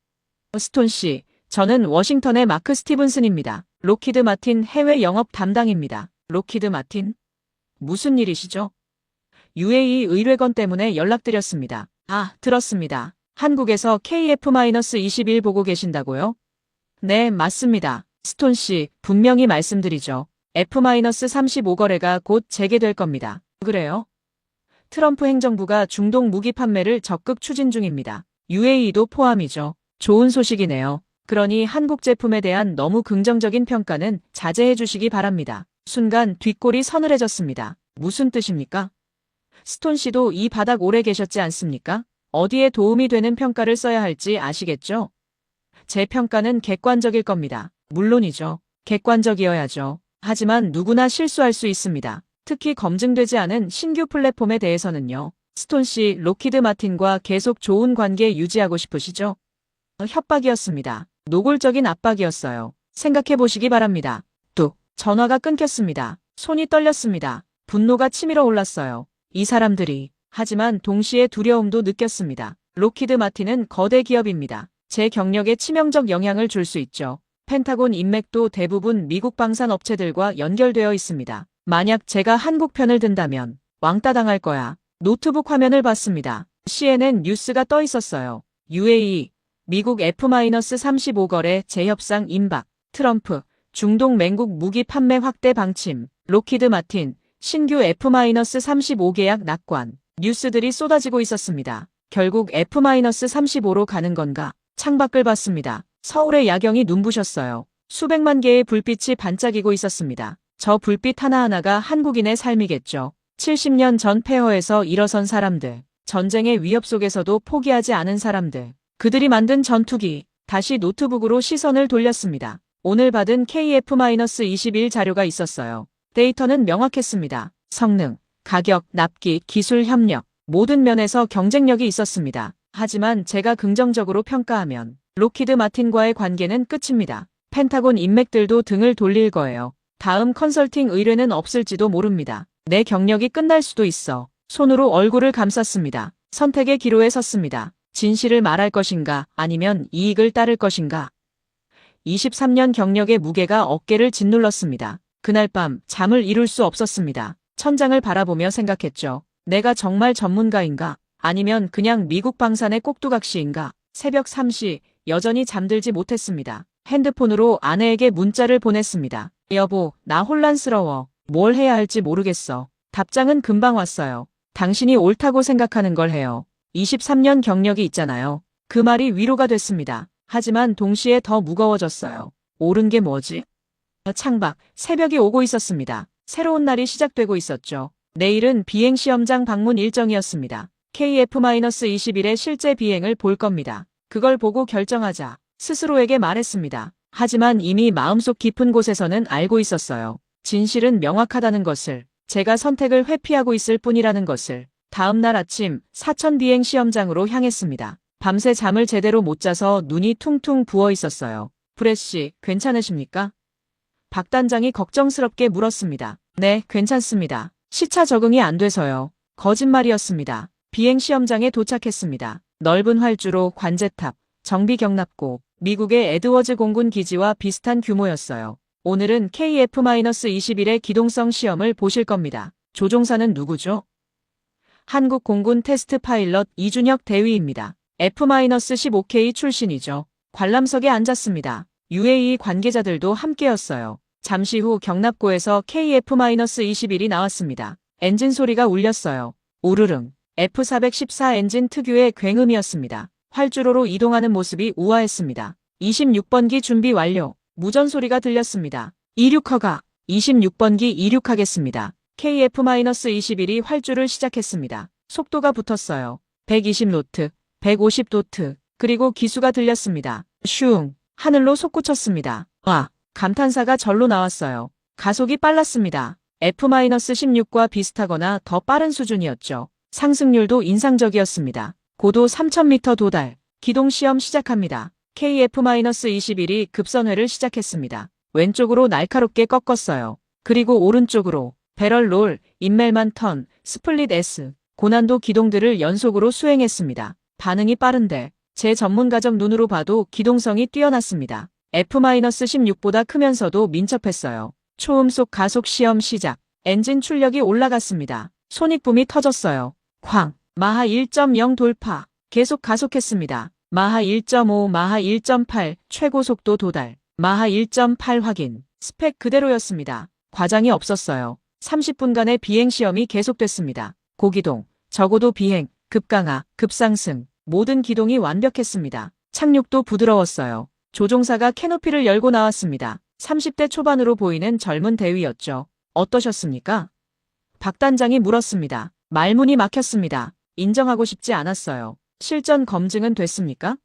스톤 씨, 저는 워싱턴의 마크 스티븐슨입니다. 록히드 마틴 해외 영업 담당입니다. 록히드 마틴? 무슨 일이시죠? UAE 의뢰건 때문에 연락드렸습니다. 아, 들었습니다. 한국에서 KF-21 보고 계신다고요? 네, 맞습니다. 스톤 씨, 분명히 말씀드리죠. F-35 거래가 곧 재개될 겁니다. 그래요? 트럼프 행정부가 중동 무기 판매를 적극 추진 중입니다. UAE도 포함이죠. 좋은 소식이네요. 그러니 한국 제품에 대한 너무 긍정적인 평가는 자제해 주시기 바랍니다. 순간 뒷골이 서늘해졌습니다. 무슨 뜻입니까? 스톤 씨도 이 바닥 오래 계셨지 않습니까? 어디에 도움이 되는 평가를 써야 할지 아시겠죠? 제 평가는 객관적일 겁니다. 물론이죠. 객관적이어야죠. 하지만 누구나 실수할 수 있습니다. 특히 검증되지 않은 신규 플랫폼에 대해서는요. 스톤 씨, 록히드 마틴과 계속 좋은 관계 유지하고 싶으시죠? 협박이었습니다. 노골적인 압박이었어요. 생각해 보시기 바랍니다. 뚝. 전화가 끊겼습니다. 손이 떨렸습니다. 분노가 치밀어 올랐어요. 이 사람들이. 하지만 동시에 두려움도 느꼈습니다. 록히드 마틴은 거대 기업입니다. 제 경력에 치명적 영향을 줄 수 있죠. 펜타곤 인맥도 대부분 미국 방산 업체들과 연결되어 있습니다. 만약 제가 한국 편을 든다면 왕따 당할 거야. 노트북 화면을 봤습니다. CNN 뉴스가 떠 있었어요. UAE, 미국 F-35 거래 재협상 임박, 트럼프, 중동 맹국 무기 판매 확대 방침, 록히드 마틴, 신규 F-35 계약 낙관, 뉴스들이 쏟아지고 있었습니다. 결국 F-35로 가는 건가? 창밖을 봤습니다. 서울의 야경이 눈부셨어요. 수백만 개의 불빛이 반짝이고 있었습니다. 저 불빛 하나하나가 한국인의 삶이겠죠. 70년 전 폐허에서 일어선 사람들, 전쟁의 위협 속에서도 포기하지 않은 사람들, 그들이 만든 전투기, 다시 노트북으로 시선을 돌렸습니다. 오늘 받은 KF-21 자료가 있었어요. 데이터는 명확했습니다. 성능, 가격, 납기, 기술 협력, 모든 면에서 경쟁력이 있었습니다. 하지만 제가 긍정적으로 평가하면 록히드 마틴과의 관계는 끝입니다. 펜타곤 인맥들도 등을 돌릴 거예요. 다음 컨설팅 의뢰는 없을지도 모릅니다. 내 경력이 끝날 수도 있어. 손으로 얼굴을 감쌌습니다. 선택의 기로에 섰습니다. 진실을 말할 것인가 아니면 이익을 따를 것인가. 23년 경력의 무게가 어깨를 짓눌렀습니다. 그날 밤 잠을 이룰 수 없었습니다. 천장을 바라보며 생각했죠. 내가 정말 전문가인가? 아니면 그냥 미국 방산의 꼭두각시인가? 새벽 3시 여전히 잠들지 못했습니다. 핸드폰으로 아내에게 문자를 보냈습니다. 여보, 나 혼란스러워. 뭘 해야 할지 모르겠어. 답장은 금방 왔어요. 당신이 옳다고 생각하는 걸 해요. 23년 경력이 있잖아요. 그 말이 위로가 됐습니다. 하지만 동시에 더 무거워졌어요. 옳은 게 뭐지? 창밖, 새벽이 오고 있었습니다. 새로운 날이 시작되고 있었죠. 내일은 비행시험장 방문 일정이었습니다. KF-21의 실제 비행을 볼 겁니다. 그걸 보고 결정하자. 스스로에게 말했습니다. 하지만 이미 마음속 깊은 곳에서는 알고 있었어요. 진실은 명확하다는 것을, 제가 선택을 회피하고 있을 뿐이라는 것을. 다음 날 아침 사천 비행 시험장으로 향했습니다. 밤새 잠을 제대로 못 자서 눈이 퉁퉁 부어 있었어요. 브레씨, 괜찮으십니까? 박 단장이 걱정스럽게 물었습니다. 네, 괜찮습니다. 시차 적응이 안 돼서요. 거짓말이었습니다. 비행 시험장에 도착했습니다. 넓은 활주로, 관제탑, 정비 경납고, 미국의 에드워즈 공군 기지와 비슷한 규모였어요. 오늘은 KF-21의 기동성 시험을 보실 겁니다. 조종사는 누구죠? 한국 공군 테스트 파일럿 이준혁 대위입니다. F-15K 출신이죠. 관람석에 앉았습니다. UAE 관계자들도 함께였어요. 잠시 후 경납고에서 KF-21이 나왔습니다. 엔진 소리가 울렸어요. 우르릉. F-414 엔진 특유의 굉음이었습니다. 활주로로 이동하는 모습이 우아했습니다. 26번기 준비 완료. 무전 소리가 들렸습니다. 이륙허가. 26번기 이륙하겠습니다. KF-21이 활주를 시작했습니다. 속도가 붙었어요. 120노트, 150노트, 그리고 기수가 들렸습니다. 슝. 하늘로 솟구쳤습니다. 와. 감탄사가 절로 나왔어요. 가속이 빨랐습니다. F-16과 비슷하거나 더 빠른 수준이었죠. 상승률도 인상적이었습니다. 고도 3000m 도달. 기동 시험 시작합니다. KF-21이 급선회를 시작했습니다. 왼쪽으로 날카롭게 꺾었어요. 그리고 오른쪽으로 배럴 롤, 인멜만 턴, 스플릿 S, 고난도 기동들을 연속으로 수행했습니다. 반응이 빠른데 제 전문가적 눈으로 봐도 기동성이 뛰어났습니다. F-16보다 크면서도 민첩했어요. 초음속 가속 시험 시작. 엔진 출력이 올라갔습니다. 손익붐이 터졌어요. 쾅. 마하 1.0 돌파. 계속 가속했습니다. 마하 1.5, 마하 1.8, 최고 속도 도달. 마하 1.8 확인. 스펙 그대로였습니다. 과장이 없었어요. 30분간의 비행 시험이 계속됐습니다. 고기동, 저고도 비행, 급강하, 급상승. 모든 기동이 완벽했습니다. 착륙도 부드러웠어요. 조종사가 캐노피를 열고 나왔습니다. 30대 초반으로 보이는 젊은 대위였죠. 어떠셨습니까? 박 단장이 물었습니다. 말문이 막혔습니다. 인정하고 싶지 않았어요. 실전 검증은 됐습니까?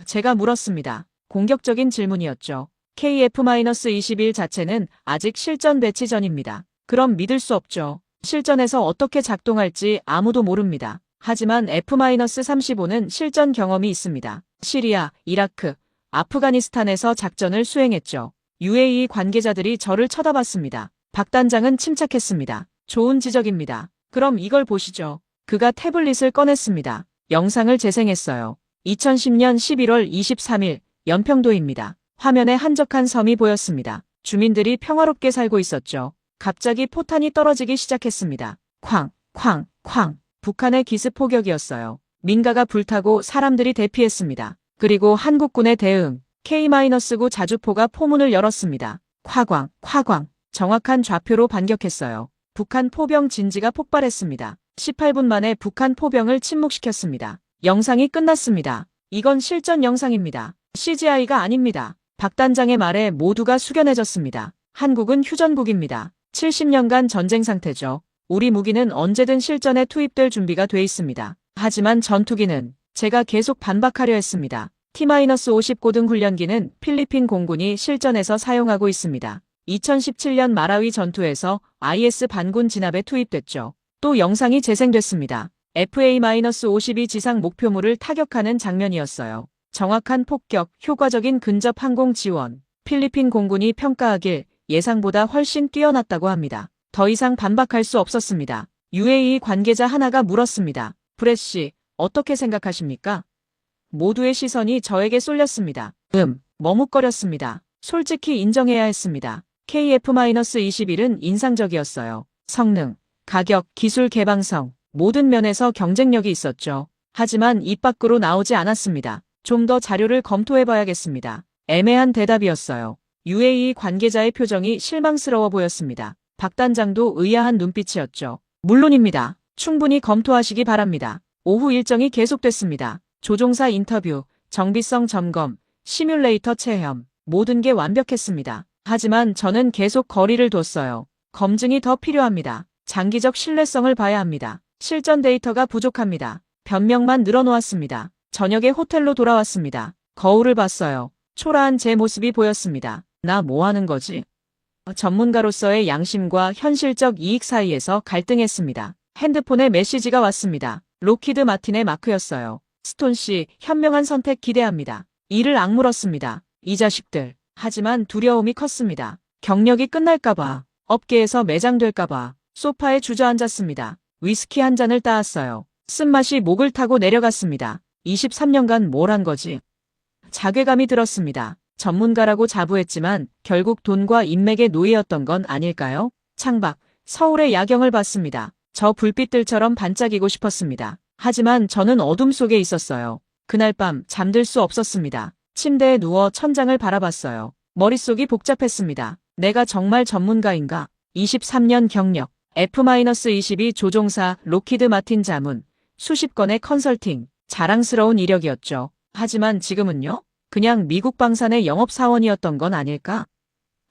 제가 물었습니다. 공격적인 질문이었죠. KF-21 자체는 아직 실전 배치 전입니다. 그럼 믿을 수 없죠. 실전에서 어떻게 작동할지 아무도 모릅니다. 하지만 F-35는 실전 경험이 있습니다. 시리아, 이라크, 아프가니스탄에서 작전을 수행했죠. UAE 관계자들이 저를 쳐다봤습니다. 박 단장은 침착했습니다. 좋은 지적입니다. 그럼 이걸 보시죠. 그가 태블릿을 꺼냈습니다. 영상을 재생했어요. 2010년 11월 23일 연평도입니다. 화면에 한적한 섬이 보였습니다. 주민들이 평화롭게 살고 있었죠. 갑자기 포탄이 떨어지기 시작했습니다. 쾅, 쾅, 쾅. 북한의 기습 포격이었어요. 민가가 불타고 사람들이 대피했습니다. 그리고 한국군의 대응, K-9 자주포가 포문을 열었습니다. 화광, 화광. 정확한 좌표로 반격했어요. 북한 포병 진지가 폭발했습니다. 18분 만에 북한 포병을 침묵시켰습니다. 영상이 끝났습니다. 이건 실전 영상입니다. CGI가 아닙니다. 박 단장의 말에 모두가 숙연해졌습니다. 한국은 휴전국입니다. 70년간 전쟁 상태죠. 우리 무기는 언제든 실전에 투입될 준비가 돼 있습니다. 하지만 전투기는 제가 계속 반박하려 했습니다. T-50 고등 훈련기는 필리핀 공군이 실전에서 사용하고 있습니다. 2017년 마라위 전투에서 IS 반군 진압에 투입됐죠. 또 영상이 재생됐습니다. FA-52 지상 목표물을 타격하는 장면이었어요. 정확한 폭격, 효과적인 근접 항공 지원. 필리핀 공군이 평가하길 예상보다 훨씬 뛰어났다고 합니다. 더 이상 반박할 수 없었습니다. UAE 관계자 하나가 물었습니다. 브레씨, 어떻게 생각하십니까? 모두의 시선이 저에게 쏠렸습니다. 머뭇거렸습니다. 솔직히 인정해야 했습니다. KF-21은 인상적이었어요. 성능, 가격, 기술 개방성, 모든 면에서 경쟁력이 있었죠. 하지만 입 밖으로 나오지 않았습니다. 좀 더 자료를 검토해봐야겠습니다. 애매한 대답이었어요. UAE 관계자의 표정이 실망스러워 보였습니다. 박 단장도 의아한 눈빛이었죠. 물론입니다. 충분히 검토하시기 바랍니다. 오후 일정이 계속됐습니다. 조종사 인터뷰, 정비성 점검, 시뮬레이터 체험, 모든 게 완벽했습니다. 하지만 저는 계속 거리를 뒀어요. 검증이 더 필요합니다. 장기적 신뢰성을 봐야 합니다. 실전 데이터가 부족합니다. 변명만 늘어놓았습니다. 저녁에 호텔로 돌아왔습니다. 거울을 봤어요. 초라한 제 모습이 보였습니다. 나 뭐 하는 거지? 전문가로서의 양심과 현실적 이익 사이에서 갈등했습니다. 핸드폰에 메시지가 왔습니다. 로키드 마틴의 마크였어요. 스톤 씨, 현명한 선택 기대합니다. 이를 악물었습니다. 이 자식들. 하지만 두려움이 컸습니다. 경력이 끝날까봐, 업계에서 매장될까봐 소파에 주저앉았습니다. 위스키 한 잔을 따았어요. 쓴맛이 목을 타고 내려갔습니다. 23년간 뭘 한 거지? 자괴감이 들었습니다. 전문가라고 자부했지만 결국 돈과 인맥의 노예였던 건 아닐까요? 창밖, 서울의 야경을 봤습니다. 저 불빛들처럼 반짝이고 싶었습니다. 하지만 저는 어둠 속에 있었어요. 그날 밤 잠들 수 없었습니다. 침대에 누워 천장을 바라봤어요. 머릿속이 복잡했습니다. 내가 정말 전문가인가? 23년 경력, F-22 조종사 로키드 마틴 자문, 수십 건의 컨설팅, 자랑스러운 이력이었죠. 하지만 지금은요? 그냥 미국 방산의 영업사원이었던 건 아닐까?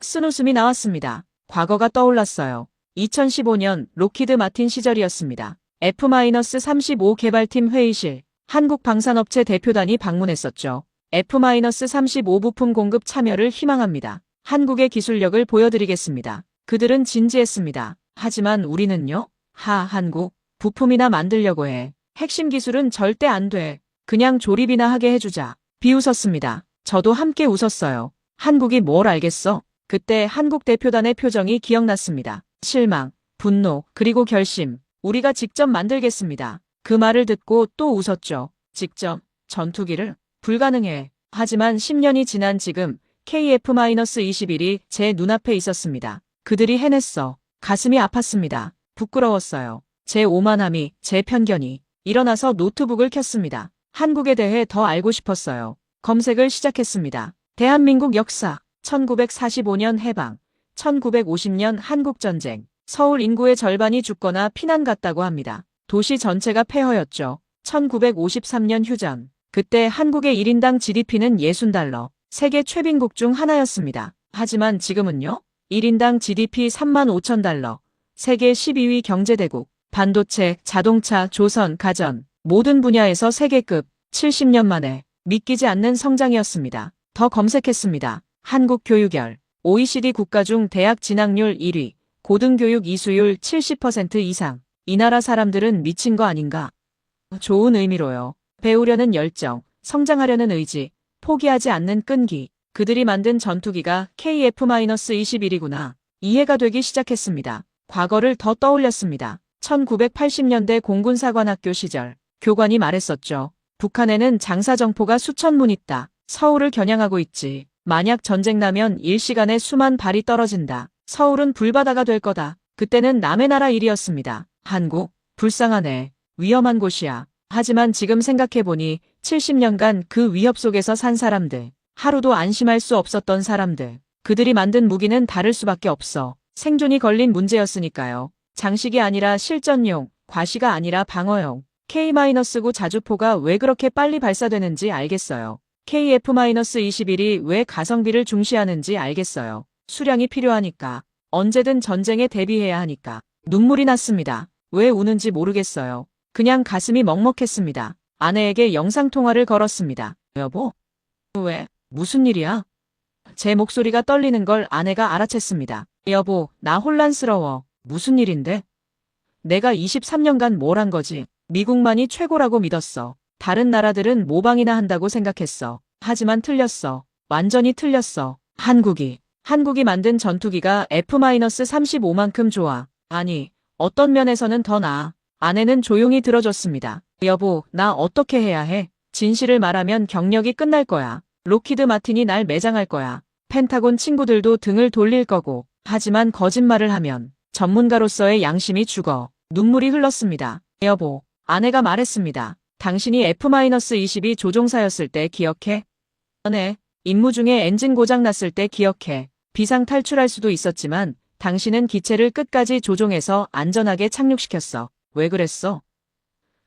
쓴웃음이 나왔습니다. 과거가 떠올랐어요. 2015년 로키드 마틴 시절이었습니다. F-35 개발팀 회의실, 한국방산업체 대표단이 방문했었죠. F-35 부품 공급 참여를 희망합니다. 한국의 기술력을 보여드리겠습니다. 그들은 진지했습니다. 하지만 우리는요? 한국, 부품이나 만들려고 해. 핵심 기술은 절대 안 돼. 그냥 조립이나 하게 해주자. 비웃었습니다. 저도 함께 웃었어요. 한국이 뭘 알겠어? 그때 한국 대표단의 표정이 기억났습니다. 실망, 분노, 그리고 결심. 우리가 직접 만들겠습니다. 그 말을 듣고 또 웃었죠. 직접, 전투기를? 불가능해. 하지만 10년이 지난 지금 KF-21이 제 눈앞에 있었습니다. 그들이 해냈어. 가슴이 아팠습니다. 부끄러웠어요. 제 오만함이, 제 편견이. 일어나서 노트북을 켰습니다. 한국에 대해 더 알고 싶었어요. 검색을 시작했습니다. 대한민국 역사, 1945년 해방, 1950년 한국전쟁, 서울 인구의 절반이 죽거나 피난 갔다고 합니다. 도시 전체가 폐허였죠. 1953년 휴전. 그때 한국의 1인당 GDP는 $60, 세계 최빈국 중 하나였습니다. 하지만 지금은요? 1인당 GDP $35,000, 세계 12위 경제대국, 반도체, 자동차, 조선, 가전, 모든 분야에서 세계급, 70년 만에 믿기지 않는 성장이었습니다. 더 검색했습니다. 한국 교육열, OECD 국가 중 대학 진학률 1위, 고등교육 이수율 70% 이상. 이 나라 사람들은 미친 거 아닌가? 좋은 의미로요. 배우려는 열정, 성장하려는 의지, 포기하지 않는 끈기. 그들이 만든 전투기가 KF-21이구나. 이해가 되기 시작했습니다. 과거를 더 떠올렸습니다. 1980년대 공군사관학교 시절 교관이 말했었죠. 북한에는 장사정포가 수천 문 있다. 서울을 겨냥하고 있지. 만약 전쟁 나면 일시간에 수만 발이 떨어진다. 서울은 불바다가 될 거다. 그때는 남의 나라 일이었습니다. 한국, 불쌍하네. 위험한 곳이야. 하지만 지금 생각해보니 70년간 그 위협 속에서 산 사람들, 하루도 안심할 수 없었던 사람들, 그들이 만든 무기는 다를 수밖에 없어. 생존이 걸린 문제였으니까요. 장식이 아니라 실전용, 과시가 아니라 방어용. K-9 자주포가 왜 그렇게 빨리 발사되는지 알겠어요. KF-21이 왜 가성비를 중시하는지 알겠어요. 수량이 필요하니까. 언제든 전쟁에 대비해야 하니까. 눈물이 났습니다. 왜 우는지 모르겠어요. 그냥 가슴이 먹먹했습니다. 아내에게 영상통화를 걸었습니다. 여보? 왜? 무슨 일이야? 제 목소리가 떨리는 걸 아내가 알아챘습니다. 여보, 나 혼란스러워. 무슨 일인데? 내가 23년간 뭘 한 거지? 미국만이 최고라고 믿었어. 다른 나라들은 모방이나 한다고 생각했어. 하지만 틀렸어. 완전히 틀렸어. 한국이 만든 전투기가 F-35만큼 좋아. 아니, 어떤 면에서는 더 나아. 아내는 조용히 들어줬습니다. 여보, 나 어떻게 해야 해? 진실을 말하면 경력이 끝날 거야. 로키드 마틴이 날 매장할 거야. 펜타곤 친구들도 등을 돌릴 거고. 하지만 거짓말을 하면 전문가로서의 양심이 죽어. 눈물이 흘렀습니다. 여보, 아내가 말했습니다. 당신이 F-22 조종사였을 때 기억해? 네. 임무 중에 엔진 고장 났을 때 기억해. 비상 탈출할 수도 있었지만 당신은 기체를 끝까지 조종해서 안전하게 착륙시켰어. 왜 그랬어?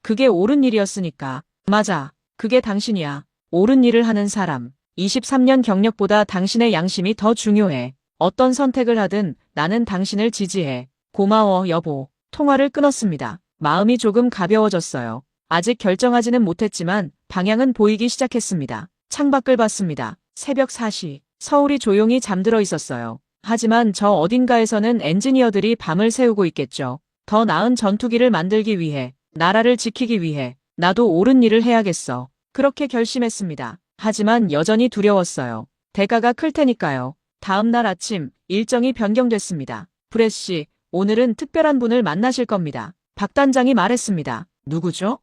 그게 옳은 일이었으니까. 맞아. 그게 당신이야. 옳은 일을 하는 사람. 23년 경력보다 당신의 양심이 더 중요해. 어떤 선택을 하든 나는 당신을 지지해. 고마워, 여보. 통화를 끊었습니다. 마음이 조금 가벼워졌어요. 아직 결정하지는 못했지만 방향은 보이기 시작했습니다. 창밖을 봤습니다. 새벽 4시. 서울이 조용히 잠들어 있었어요. 하지만 저 어딘가에서는 엔지니어들이 밤을 새우고 있겠죠. 더 나은 전투기를 만들기 위해, 나라를 지키기 위해, 나도 옳은 일을 해야겠어. 그렇게 결심했습니다. 하지만 여전히 두려웠어요. 대가가 클 테니까요. 다음 날 아침 일정이 변경됐습니다. 브레씨, 오늘은 특별한 분을 만나실 겁니다. 박 단장이 말했습니다. 누구죠?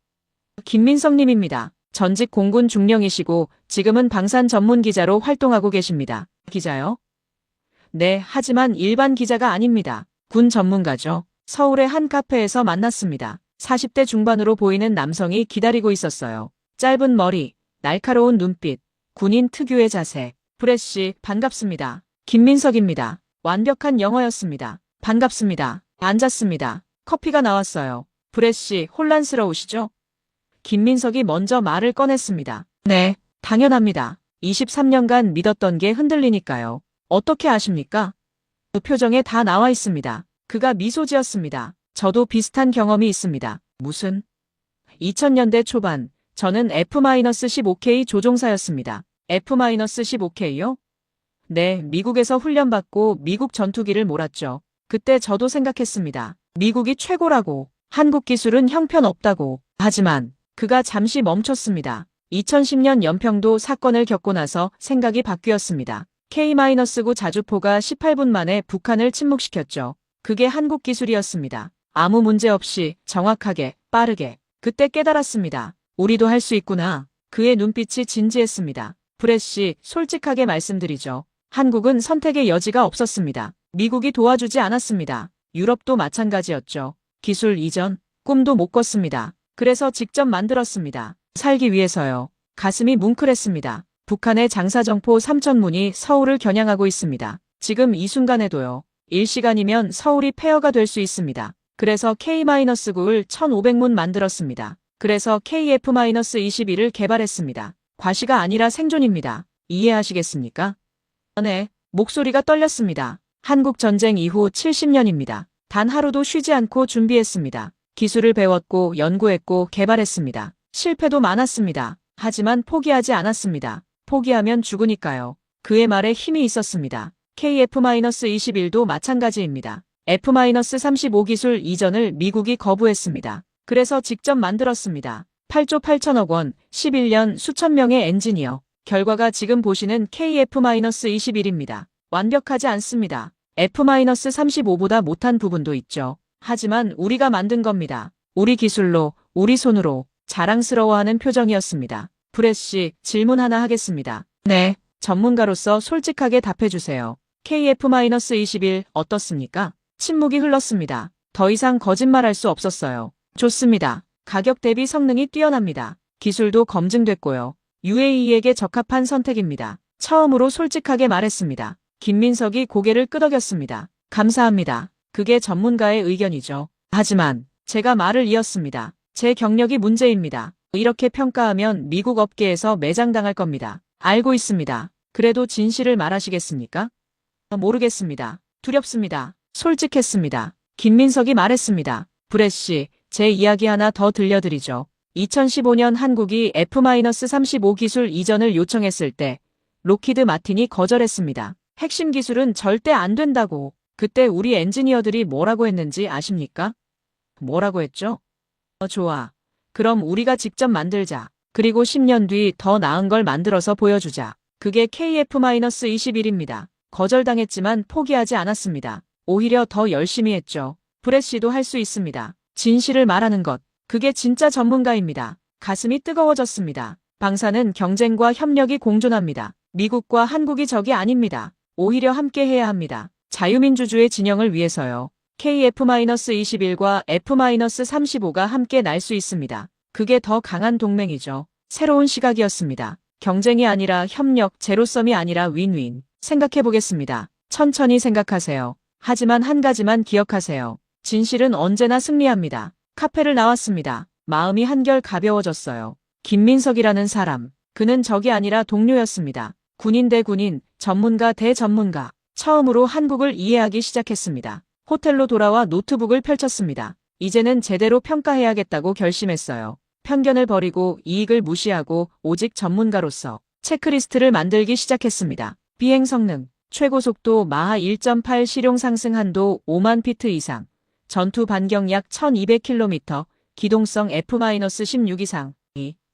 김민석님입니다. 전직 공군 중령이시고 지금은 방산 전문 기자로 활동하고 계십니다. 기자요? 네, 하지만 일반 기자가 아닙니다. 군 전문가죠. 서울의 한 카페에서 만났습니다. 40대 중반으로 보이는 남성이 기다리고 있었어요. 짧은 머리, 날카로운 눈빛, 군인 특유의 자세. 브레씨, 반갑습니다. 김민석입니다. 완벽한 영어였습니다. 반갑습니다. 앉았습니다. 커피가 나왔어요. 브레씨, 혼란스러우시죠? 김민석이 먼저 말을 꺼냈습니다. 네, 당연합니다. 23년간 믿었던 게 흔들리니까요. 어떻게 아십니까? 그 표정에 다 나와 있습니다. 그가 미소 지었습니다. 저도 비슷한 경험이 있습니다. 무슨? 2000년대 초반, 저는 F-15K 조종사였습니다. F-15K요? 네, 미국에서 훈련받고 미국 전투기를 몰았죠. 그때 저도 생각했습니다. 미국이 최고라고, 한국 기술은 형편없다고. 하지만 그가 잠시 멈췄습니다. 2010년 연평도 사건을 겪고 나서 생각이 바뀌었습니다. K-9 자주포가 18분 만에 북한을 침묵시켰죠. 그게 한국 기술이었습니다. 아무 문제 없이 정확하게, 빠르게. 그때 깨달았습니다. 우리도 할 수 있구나. 그의 눈빛이 진지했습니다. 브레씨, 솔직하게 말씀드리죠. 한국은 선택의 여지가 없었습니다. 미국이 도와주지 않았습니다. 유럽도 마찬가지였죠. 기술 이전, 꿈도 못 꿨습니다. 그래서 직접 만들었습니다. 살기 위해서요. 가슴이 뭉클했습니다. 북한의 장사정포 3000문이 서울을 겨냥하고 있습니다. 지금 이 순간에도요. 1시간이면 서울이 폐허가 될 수 있습니다. 그래서 K-9을 1500문 만들었습니다. 그래서 KF-21을 개발했습니다. 과시가 아니라 생존입니다. 이해하시겠습니까? 네, 목소리가 떨렸습니다. 한국 전쟁 이후 70년입니다. 단 하루도 쉬지 않고 준비했습니다. 기술을 배웠고 연구했고 개발했습니다. 실패도 많았습니다. 하지만 포기하지 않았습니다. 포기하면 죽으니까요. 그의 말에 힘이 있었습니다. KF-21도 마찬가지입니다. F-35 기술 이전을 미국이 거부했습니다. 그래서 직접 만들었습니다. 8조 8천억 원, 11년 수천 명의 엔지니어. 결과가 지금 보시는 KF-21입니다. 완벽하지 않습니다. F-35보다 못한 부분도 있죠. 하지만 우리가 만든 겁니다. 우리 기술로, 우리 손으로 자랑스러워하는 표정이었습니다. 브레씨, 질문 하나 하겠습니다. 네, 전문가로서 솔직하게 답해주세요. KF-21 어떻습니까? 침묵이 흘렀습니다. 더 이상 거짓말할 수 없었어요. 좋습니다. 가격 대비 성능이 뛰어납니다. 기술도 검증됐고요. UAE에게 적합한 선택입니다. 처음으로 솔직하게 말했습니다. 김민석이 고개를 끄덕였습니다. 감사합니다. 그게 전문가의 의견이죠. 하지만 제가 말을 이었습니다. 제 경력이 문제입니다. 이렇게 평가하면 미국 업계에서 매장당할 겁니다. 알고 있습니다. 그래도 진실을 말하시겠습니까? 모르겠습니다. 두렵습니다. 솔직했습니다. 김민석이 말했습니다. 브레씨, 제 이야기 하나 더 들려드리죠. 2015년 한국이 F-35 기술 이전을 요청했을 때 록히드 마틴이 거절했습니다. 핵심 기술은 절대 안 된다고. 그때 우리 엔지니어들이 뭐라고 했는지 아십니까? 뭐라고 했죠? 좋아. 그럼 우리가 직접 만들자. 그리고 10년 뒤 더 나은 걸 만들어서 보여주자. 그게 KF-21입니다. 거절당했지만 포기하지 않았습니다. 오히려 더 열심히 했죠. 브레씨도 할 수 있습니다. 진실을 말하는 것. 그게 진짜 전문가입니다. 가슴이 뜨거워졌습니다. 방사는 경쟁과 협력이 공존합니다. 미국과 한국이 적이 아닙니다. 오히려 함께 해야 합니다. 자유민주주의 진영을 위해서요. KF-21과 F-35가 함께 날 수 있습니다. 그게 더 강한 동맹이죠. 새로운 시각이었습니다. 경쟁이 아니라 협력, 제로섬이 아니라 윈윈. 생각해보겠습니다. 천천히 생각하세요. 하지만 한 가지만 기억하세요. 진실은 언제나 승리합니다. 카페를 나왔습니다. 마음이 한결 가벼워졌어요. 김민석이라는 사람. 그는 적이 아니라 동료였습니다. 군인 대 군인, 전문가 대 전문가. 처음으로 한국을 이해하기 시작했습니다. 호텔로 돌아와 노트북을 펼쳤습니다. 이제는 제대로 평가해야겠다고 결심했어요. 편견을 버리고 이익을 무시하고 오직 전문가로서 체크리스트를 만들기 시작했습니다. 비행 성능, 최고 속도 마하 1.8 실용 상승 한도 5만 피트 이상, 전투 반경 약 1200km, 기동성 F-16 이상,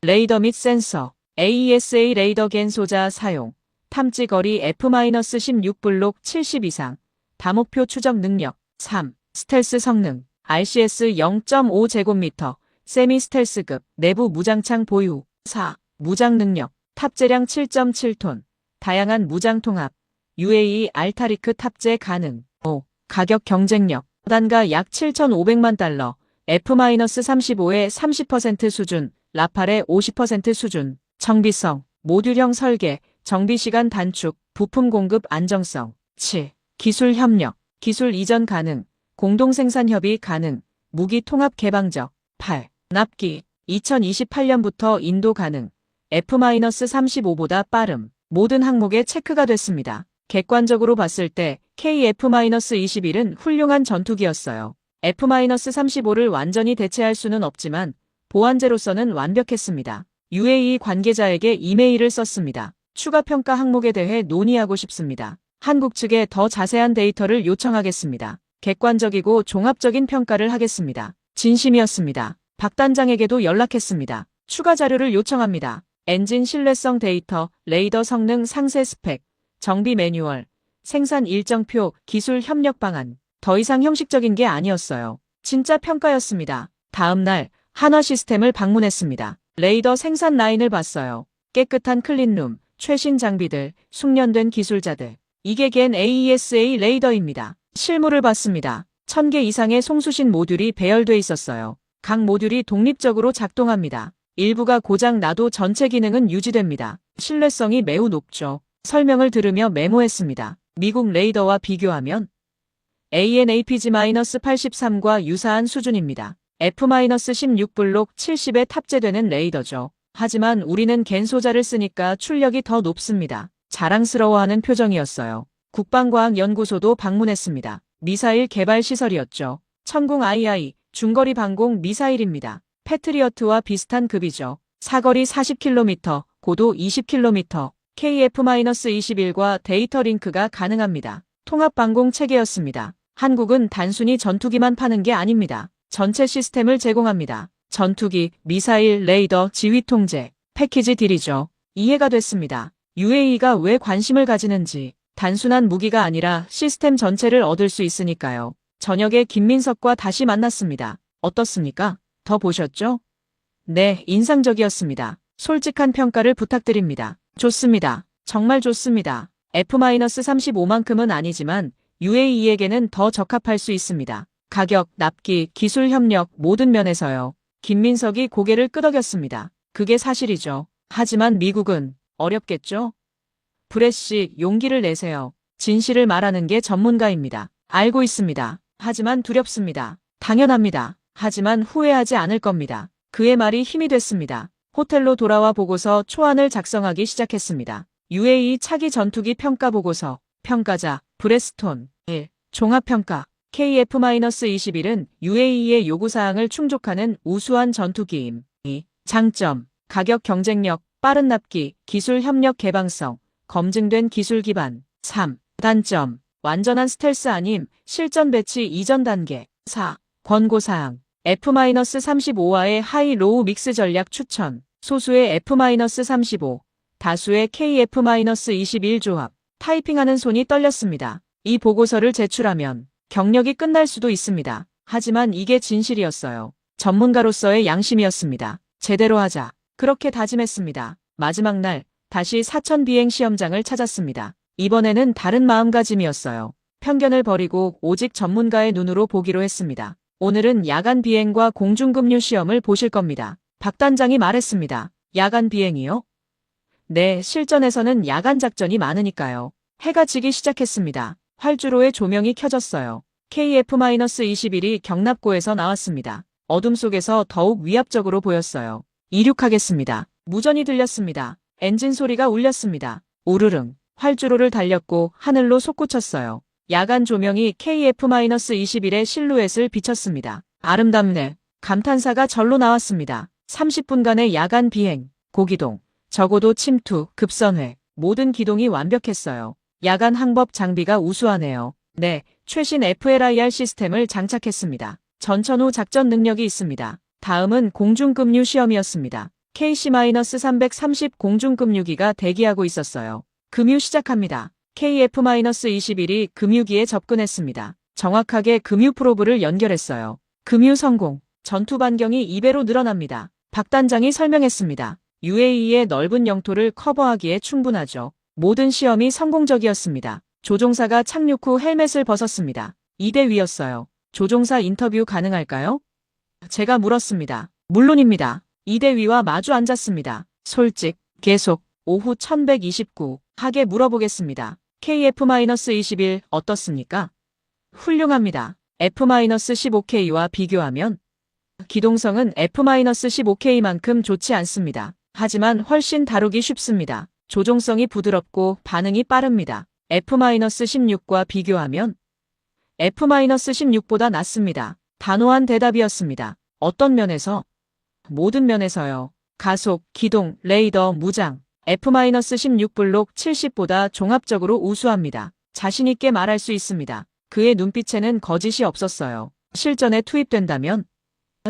레이더 및 센서, AESA 레이더 갠 소자 사용, 탐지 거리 F-16 블록 70 이상. 다목표 추적 능력. 3. 스텔스 성능. RCS 0.5 제곱미터. 세미 스텔스급. 내부 무장창 보유. 4. 무장 능력. 탑재량 7.7톤. 다양한 무장 통합. UAE 알타리크 탑재 가능. 5. 가격 경쟁력. 단가 약 7,500만 달러. F-35의 30% 수준. 라팔의 50% 수준. 정비성. 모듈형 설계. 정비시간 단축. 부품 공급 안정성. 7. 기술 협력. 기술 이전 가능. 공동 생산 협의 가능. 무기 통합 개방적. 8. 납기. 2028년부터 인도 가능. F-35보다 빠름. 모든 항목에 체크가 됐습니다. 객관적으로 봤을 때 KF-21은 훌륭한 전투기였어요. F-35를 완전히 대체할 수는 없지만 보완제로서는 완벽했습니다. UAE 관계자에게 이메일을 썼습니다. 추가 평가 항목에 대해 논의하고 싶습니다. 한국 측에 더 자세한 데이터를 요청하겠습니다. 객관적이고 종합적인 평가를 하겠습니다. 진심이었습니다. 박 단장에게도 연락했습니다. 추가 자료를 요청합니다. 엔진 신뢰성 데이터, 레이더 성능 상세 스펙, 정비 매뉴얼, 생산 일정표, 기술 협력 방안. 더 이상 형식적인 게 아니었어요. 진짜 평가였습니다. 다음 날 한화 시스템을 방문했습니다. 레이더 생산 라인을 봤어요. 깨끗한 클린룸, 최신 장비들, 숙련된 기술자들. 이게 겐 AESA 레이더입니다. 실물을 봤습니다. 1000개 이상의 송수신 모듈이 배열돼 있었어요. 각 모듈이 독립적으로 작동합니다. 일부가 고장 나도 전체 기능은 유지됩니다. 신뢰성이 매우 높죠. 설명을 들으며 메모했습니다. 미국 레이더와 비교하면 AN/APG-83과 유사한 수준입니다. F-16 블록 70에 탑재되는 레이더죠. 하지만 우리는 겐 소자를 쓰니까 출력이 더 높습니다. 자랑스러워하는 표정이었어요. 국방과학연구소도 방문했습니다. 미사일 개발 시설이었죠. 천궁 II, 중거리 방공 미사일입니다. 패트리어트와 비슷한 급이죠. 사거리 40km, 고도 20km, KF-21과 데이터 링크가 가능합니다. 통합 방공 체계였습니다. 한국은 단순히 전투기만 파는 게 아닙니다. 전체 시스템을 제공합니다. 전투기, 미사일, 레이더, 지휘 통제, 패키지 딜이죠. 이해가 됐습니다. UAE가 왜 관심을 가지는지. 단순한 무기가 아니라 시스템 전체를 얻을 수 있으니까요. 저녁에 김민석과 다시 만났습니다. 어떻습니까? 더 보셨죠? 네, 인상적이었습니다. 솔직한 평가를 부탁드립니다. 좋습니다. 정말 좋습니다. F-35만큼은 아니지만 UAE에게는 더 적합할 수 있습니다. 가격, 납기, 기술 협력 모든 면에서요. 김민석이 고개를 끄덕였습니다. 그게 사실이죠. 하지만 미국은 어렵겠죠? 브레시, 용기를 내세요. 진실을 말하는 게 전문가입니다. 알고 있습니다. 하지만 두렵습니다. 당연합니다. 하지만 후회하지 않을 겁니다. 그의 말이 힘이 됐습니다. 호텔로 돌아와 보고서 초안을 작성하기 시작했습니다. UAE 차기 전투기 평가 보고서. 평가자, 브레스톤. 1. 종합평가. KF-21은 UAE의 요구사항을 충족하는 우수한 전투기임. 2. 장점. 가격 경쟁력, 빠른 납기, 기술 협력 개방성, 검증된 기술 기반. 3. 단점. 완전한 스텔스 아님, 실전 배치 이전 단계. 4. 권고사항. F-35와의 하이-로우 믹스 전략 추천. 소수의 F-35, 다수의 KF-21 조합. 타이핑하는 손이 떨렸습니다. 이 보고서를 제출하면 경력이 끝날 수도 있습니다. 하지만 이게 진실이었어요. 전문가로서의 양심이었습니다. 제대로 하자. 그렇게 다짐했습니다. 마지막 날 다시 사천 비행 시험장을 찾았습니다. 이번에는 다른 마음가짐이었어요. 편견을 버리고 오직 전문가의 눈으로 보기로 했습니다. 오늘은 야간 비행과 공중급류 시험을 보실 겁니다. 박 단장이 말했습니다. 야간 비행이요? 네, 실전에서는 야간 작전이 많으니까요. 해가 지기 시작했습니다. 활주로에 조명이 켜졌어요. KF-21이 경납고에서 나왔습니다. 어둠 속에서 더욱 위압적으로 보였어요. 이륙하겠습니다. 무전이 들렸습니다. 엔진 소리가 울렸습니다. 우르릉. 활주로를 달렸고 하늘로 솟구쳤어요. 야간 조명이 KF-21의 실루엣을 비쳤습니다. 아름답네. 감탄사가 절로 나왔습니다. 30분간의 야간 비행, 고기동, 저고도 침투, 급선회, 모든 기동이 완벽했어요. 야간 항법 장비가 우수하네요. 네, 최신 FLIR 시스템을 장착했습니다. 전천 후 작전 능력이 있습니다. 다음은 공중급류 시험이었습니다. KC-330 공중급류기가 대기하고 있었어요. 금유 시작합니다. KF-21이 금유기에 접근했습니다. 정확하게 금유 프로브를 연결했어요. 금유 성공. 전투 반경이 2배로 늘어납니다. 박 단장이 설명했습니다. UAE의 넓은 영토를 커버하기에 충분하죠. 모든 시험이 성공적이었습니다. 조종사가 착륙 후 헬멧을 벗었습니다. 이대 위였어요. 조종사 인터뷰 가능할까요? 제가 물었습니다. 물론입니다. 이대 위와 마주 앉았습니다. 솔직, 계속, 오후 1129, 하게 물어보겠습니다. KF-21 어떻습니까? 훌륭합니다. F-15K와 비교하면 기동성은 F-15K만큼 좋지 않습니다. 하지만 훨씬 다루기 쉽습니다. 조종성이 부드럽고 반응이 빠릅니다. F-16과 비교하면 F-16보다 낫습니다. 단호한 대답이었습니다. 어떤 면에서? 모든 면에서요. 가속, 기동, 레이더, 무장. F-16 블록 70보다 종합적으로 우수합니다. 자신있게 말할 수 있습니다. 그의 눈빛에는 거짓이 없었어요. 실전에 투입된다면?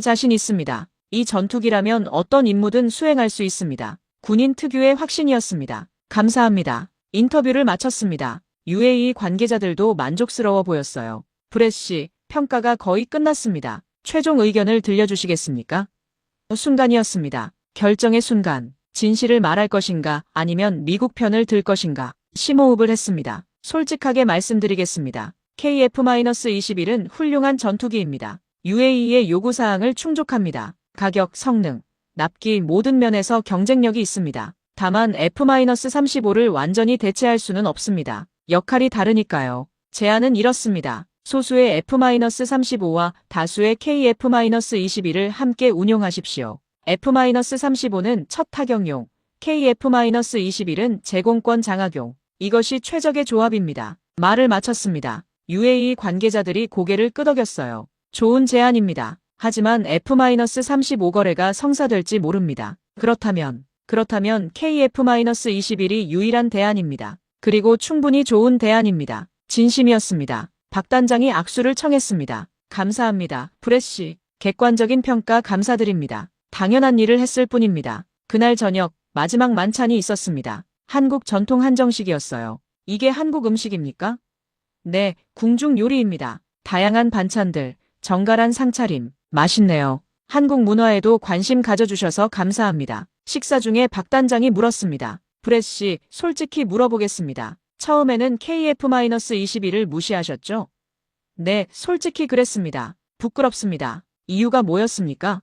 자신 있습니다. 이 전투기라면 어떤 임무든 수행할 수 있습니다. 군인 특유의 확신이었습니다. 감사합니다. 인터뷰를 마쳤습니다. UAE 관계자들도 만족스러워 보였어요. 브렛 씨, 평가가 거의 끝났습니다. 최종 의견을 들려주시겠습니까? 순간이었습니다. 결정의 순간. 진실을 말할 것인가 아니면 미국 편을 들 것인가. 심호흡을 했습니다. 솔직하게 말씀드리겠습니다. KF-21은 훌륭한 전투기입니다. UAE의 요구사항을 충족합니다. 가격, 성능, 납기 모든 면에서 경쟁력이 있습니다. 다만 F-35를 완전히 대체할 수는 없습니다. 역할이 다르니까요. 제안은 이렇습니다. 소수의 F-35와 다수의 KF-21을 함께 운용하십시오. F-35는 첫 타격용, KF-21은 제공권 장악용. 이것이 최적의 조합입니다. 말을 마쳤습니다. UAE 관계자들이 고개를 끄덕였어요. 좋은 제안입니다. 하지만 F-35 거래가 성사될지 모릅니다. 그렇다면 KF-21이 유일한 대안입니다. 그리고 충분히 좋은 대안입니다. 진심이었습니다. 박 단장이 악수를 청했습니다. 감사합니다. 브렛 씨, 객관적인 평가 감사드립니다. 당연한 일을 했을 뿐입니다. 그날 저녁 마지막 만찬이 있었습니다. 한국 전통 한정식이었어요. 이게 한국 음식입니까? 네, 궁중 요리입니다. 다양한 반찬들, 정갈한 상차림, 맛있네요. 한국 문화에도 관심 가져주셔서 감사합니다. 식사 중에 박 단장이 물었습니다. 브렛 씨, 솔직히 물어보겠습니다. 처음에는 KF-21을 무시하셨죠? 네, 솔직히 그랬습니다. 부끄럽습니다. 이유가 뭐였습니까?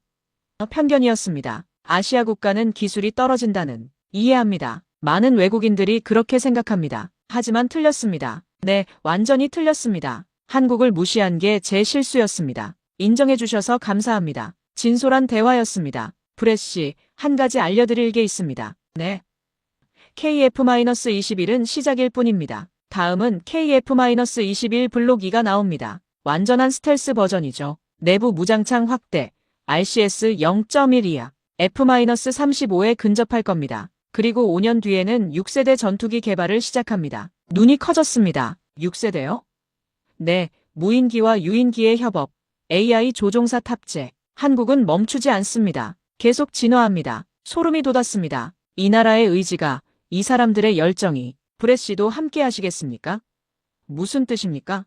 편견이었습니다. 아시아 국가는 기술이 떨어진다는. 이해합니다. 많은 외국인들이 그렇게 생각합니다. 하지만 틀렸습니다. 네, 완전히 틀렸습니다. 한국을 무시한 게 제 실수였습니다. 인정해 주셔서 감사합니다. 진솔한 대화였습니다. 브렛 씨, 한 가지 알려드릴 게 있습니다. 네. KF-21은 시작일 뿐입니다. 다음은 KF-21 블록 2가 나옵니다. 완전한 스텔스 버전이죠. 내부 무장창 확대, RCS 0.1이야. F-35에 근접할 겁니다. 그리고 5년 뒤에는 6세대 전투기 개발을 시작합니다. 눈이 커졌습니다. 6세대요? 네, 무인기와 유인기의 협업, AI 조종사 탑재. 한국은 멈추지 않습니다. 계속 진화합니다. 소름이 돋았습니다. 이 나라의 의지가, 이 사람들의 열정이. 브렛 씨도 함께 하시겠습니까? 무슨 뜻입니까?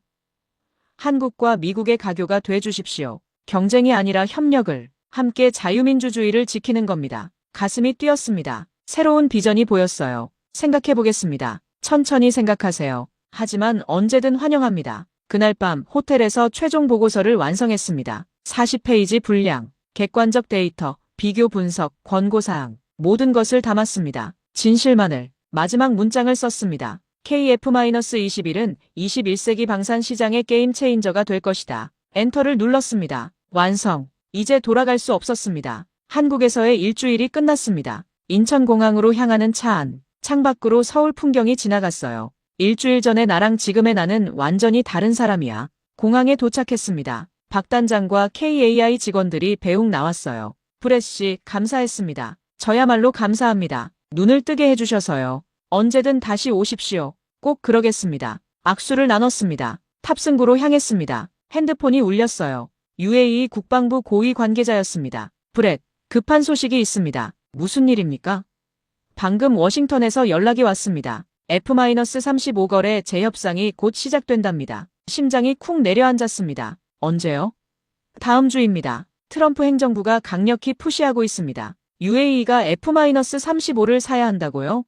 한국과 미국의 가교가 돼 주십시오. 경쟁이 아니라 협력을, 함께 자유민주주의를 지키는 겁니다. 가슴이 뛰었습니다. 새로운 비전이 보였어요. 생각해 보겠습니다. 천천히 생각하세요. 하지만 언제든 환영합니다. 그날 밤 호텔에서 최종 보고서를 완성했습니다. 40페이지 분량, 객관적 데이터, 비교 분석, 권고사항, 모든 것을 담았습니다. 진실만을, 마지막 문장을 썼습니다. KF-21은 21세기 방산 시장의 게임 체인저가 될 것이다. 엔터를 눌렀습니다. 완성. 이제 돌아갈 수 없었습니다. 한국에서의 일주일이 끝났습니다. 인천공항으로 향하는 차 안, 창밖으로 서울 풍경이 지나갔어요. 일주일 전에 나랑 지금의 나는 완전히 다른 사람이야. 공항에 도착했습니다. 박 단장과 KAI 직원들이 배웅 나왔어요. 브렛 씨, 감사했습니다. 저야말로 감사합니다. 눈을 뜨게 해주셔서요. 언제든 다시 오십시오. 꼭 그러겠습니다. 악수를 나눴습니다. 탑승구로 향했습니다. 핸드폰이 울렸어요. UAE 국방부 고위 관계자였습니다. 브렛, 급한 소식이 있습니다. 무슨 일입니까? 방금 워싱턴에서 연락이 왔습니다. F-35거래 재협상이 곧 시작된답니다. 심장이 쿵 내려앉았습니다. 언제요? 다음 주입니다. 트럼프 행정부가 강력히 푸시하고 있습니다. UAE가 F-35를 사야 한다고요?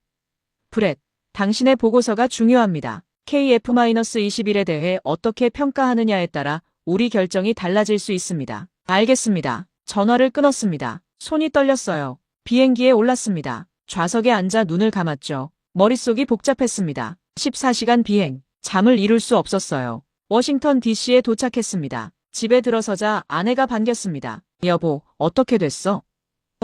브렛, 당신의 보고서가 중요합니다. KF-21에 대해 어떻게 평가하느냐에 따라 우리 결정이 달라질 수 있습니다. 알겠습니다. 전화를 끊었습니다. 손이 떨렸어요. 비행기에 올랐습니다. 좌석에 앉아 눈을 감았죠. 머릿속이 복잡했습니다. 14시간 비행, 잠을 이룰 수 없었어요. 워싱턴 DC에 도착했습니다. 집에 들어서자 아내가 반겼습니다. 여보, 어떻게 됐어?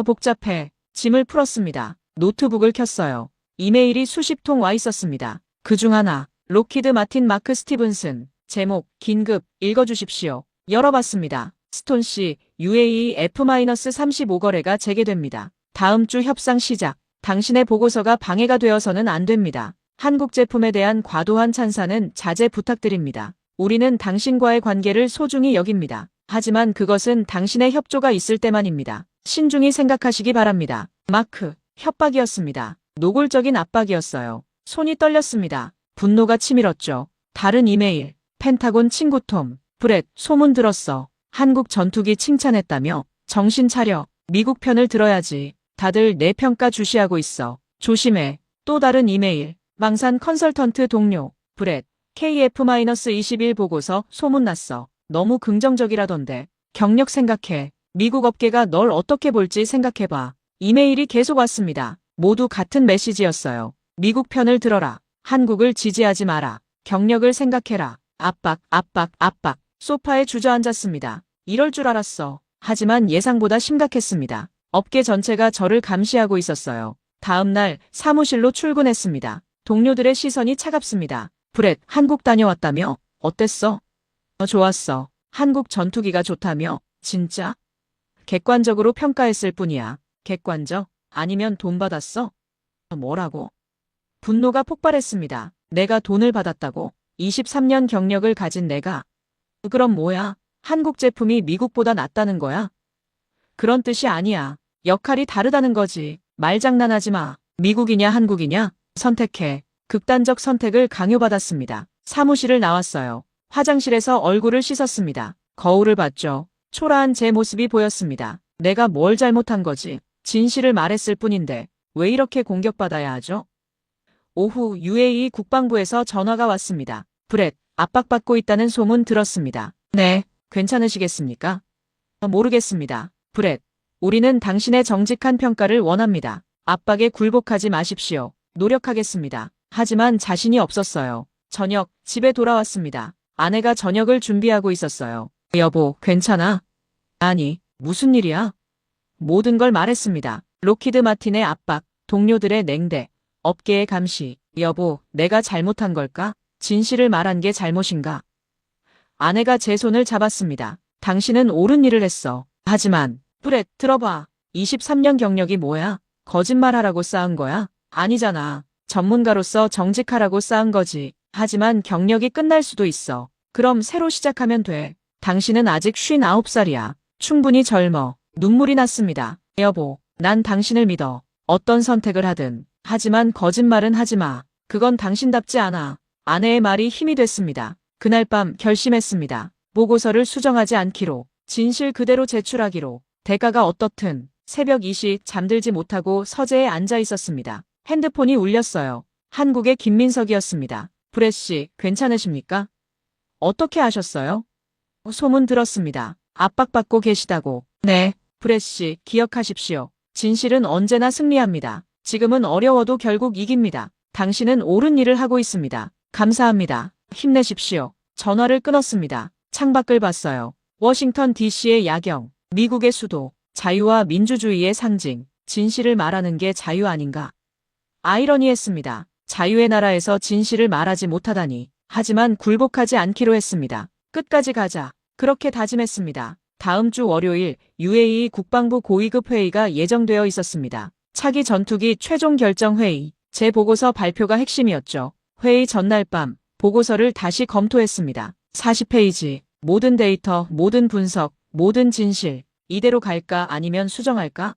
복잡해. 짐을 풀었습니다. 노트북을 켰어요. 이메일이 수십 통 와 있었습니다. 그중 하나, 록히드 마틴 마크 스티븐슨. 제목, 긴급, 읽어주십시오. 열어봤습니다. 스톤 씨, UAE F-35 거래가 재개됩니다. 다음 주 협상 시작. 당신의 보고서가 방해가 되어서는 안 됩니다. 한국 제품에 대한 과도한 찬사는 자제 부탁드립니다. 우리는 당신과의 관계를 소중히 여깁니다. 하지만 그것은 당신의 협조가 있을 때만입니다. 신중히 생각하시기 바랍니다. 마크, 협박이었습니다. 노골적인 압박이었어요. 손이 떨렸습니다. 분노가 치밀었죠. 다른 이메일, 펜타곤 친구 톰, 브렛, 소문 들었어. 한국 전투기 칭찬했다며. 정신 차려. 미국 편을 들어야지. 다들 내 평가 주시하고 있어. 조심해. 또 다른 이메일, 망산 컨설턴트 동료, 브렛, KF-21 보고서 소문났어. 너무 긍정적이라던데. 경력 생각해. 미국 업계가 널 어떻게 볼지 생각해봐. 이메일이 계속 왔습니다. 모두 같은 메시지였어요. 미국 편을 들어라. 한국을 지지하지 마라. 경력을 생각해라. 압박, 압박, 압박. 소파에 주저앉았습니다. 이럴 줄 알았어. 하지만 예상보다 심각했습니다. 업계 전체가 저를 감시하고 있었어요. 다음 날 사무실로 출근했습니다. 동료들의 시선이 차갑습니다. 브렛, 한국 다녀왔다며? 어땠어? 좋았어. 한국 전투기가 좋다며? 진짜? 객관적으로 평가했을 뿐이야. 객관적? 아니면 돈 받았어? 뭐라고? 분노가 폭발했습니다. 내가 돈을 받았다고? 23년 경력을 가진 내가? 그럼 뭐야? 한국 제품이 미국보다 낫다는 거야? 그런 뜻이 아니야. 역할이 다르다는 거지. 말장난하지 마. 미국이냐 한국이냐? 선택해. 극단적 선택을 강요받았습니다. 사무실을 나왔어요. 화장실에서 얼굴을 씻었습니다. 거울을 봤죠. 초라한 제 모습이 보였습니다. 내가 뭘 잘못한 거지? 진실을 말했을 뿐인데 왜 이렇게 공격받아야 하죠? 오후 UAE 국방부에서 전화가 왔습니다. 브렛, 압박받고 있다는 소문 들었습니다. 네, 괜찮으시겠습니까? 모르겠습니다. 브렛, 우리는 당신의 정직한 평가를 원합니다. 압박에 굴복하지 마십시오. 노력하겠습니다. 하지만 자신이 없었어요. 저녁, 집에 돌아왔습니다. 아내가 저녁을 준비하고 있었어요. 여보, 괜찮아? 아니, 무슨 일이야? 모든 걸 말했습니다. 록히드 마틴의 압박, 동료들의 냉대, 업계의 감시. 여보, 내가 잘못한 걸까? 진실을 말한 게 잘못인가? 아내가 제 손을 잡았습니다. 당신은 옳은 일을 했어. 하지만, 브렛, 들어봐. 23년 경력이 뭐야? 거짓말하라고 쌓은 거야? 아니잖아. 전문가로서 정직하라고 쌓은 거지. 하지만 경력이 끝날 수도 있어. 그럼 새로 시작하면 돼. 당신은 아직 59살이야. 충분히 젊어. 눈물이 났습니다. 여보, 난 당신을 믿어. 어떤 선택을 하든. 하지만 거짓말은 하지 마. 그건 당신답지 않아. 아내의 말이 힘이 됐습니다. 그날 밤 결심했습니다. 보고서를 수정하지 않기로. 진실 그대로 제출하기로. 대가가 어떻든. 새벽 2시 잠들지 못하고 서재에 앉아 있었습니다. 핸드폰이 울렸어요. 한국의 김민석이었습니다. 브렛 씨, 괜찮으십니까? 어떻게 아셨어요? 소문 들었습니다. 압박받고 계시다고. 네, 브렛 씨, 기억하십시오. 진실은 언제나 승리합니다. 지금은 어려워도 결국 이깁니다. 당신은 옳은 일을 하고 있습니다. 감사합니다. 힘내십시오. 전화를 끊었습니다. 창밖을 봤어요. 워싱턴 DC의 야경, 미국의 수도, 자유와 민주주의의 상징, 진실을 말하는 게 자유 아닌가? 아이러니했습니다. 자유의 나라에서 진실을 말하지 못하다니. 하지만 굴복하지 않기로 했습니다. 끝까지 가자. 그렇게 다짐했습니다. 다음 주 월요일 UAE 국방부 고위급 회의가 예정되어 있었습니다. 차기 전투기 최종 결정 회의. 제 보고서 발표가 핵심이었죠. 회의 전날 밤 보고서를 다시 검토했습니다. 40페이지. 모든 데이터, 모든 분석, 모든 진실. 이대로 갈까 아니면 수정할까?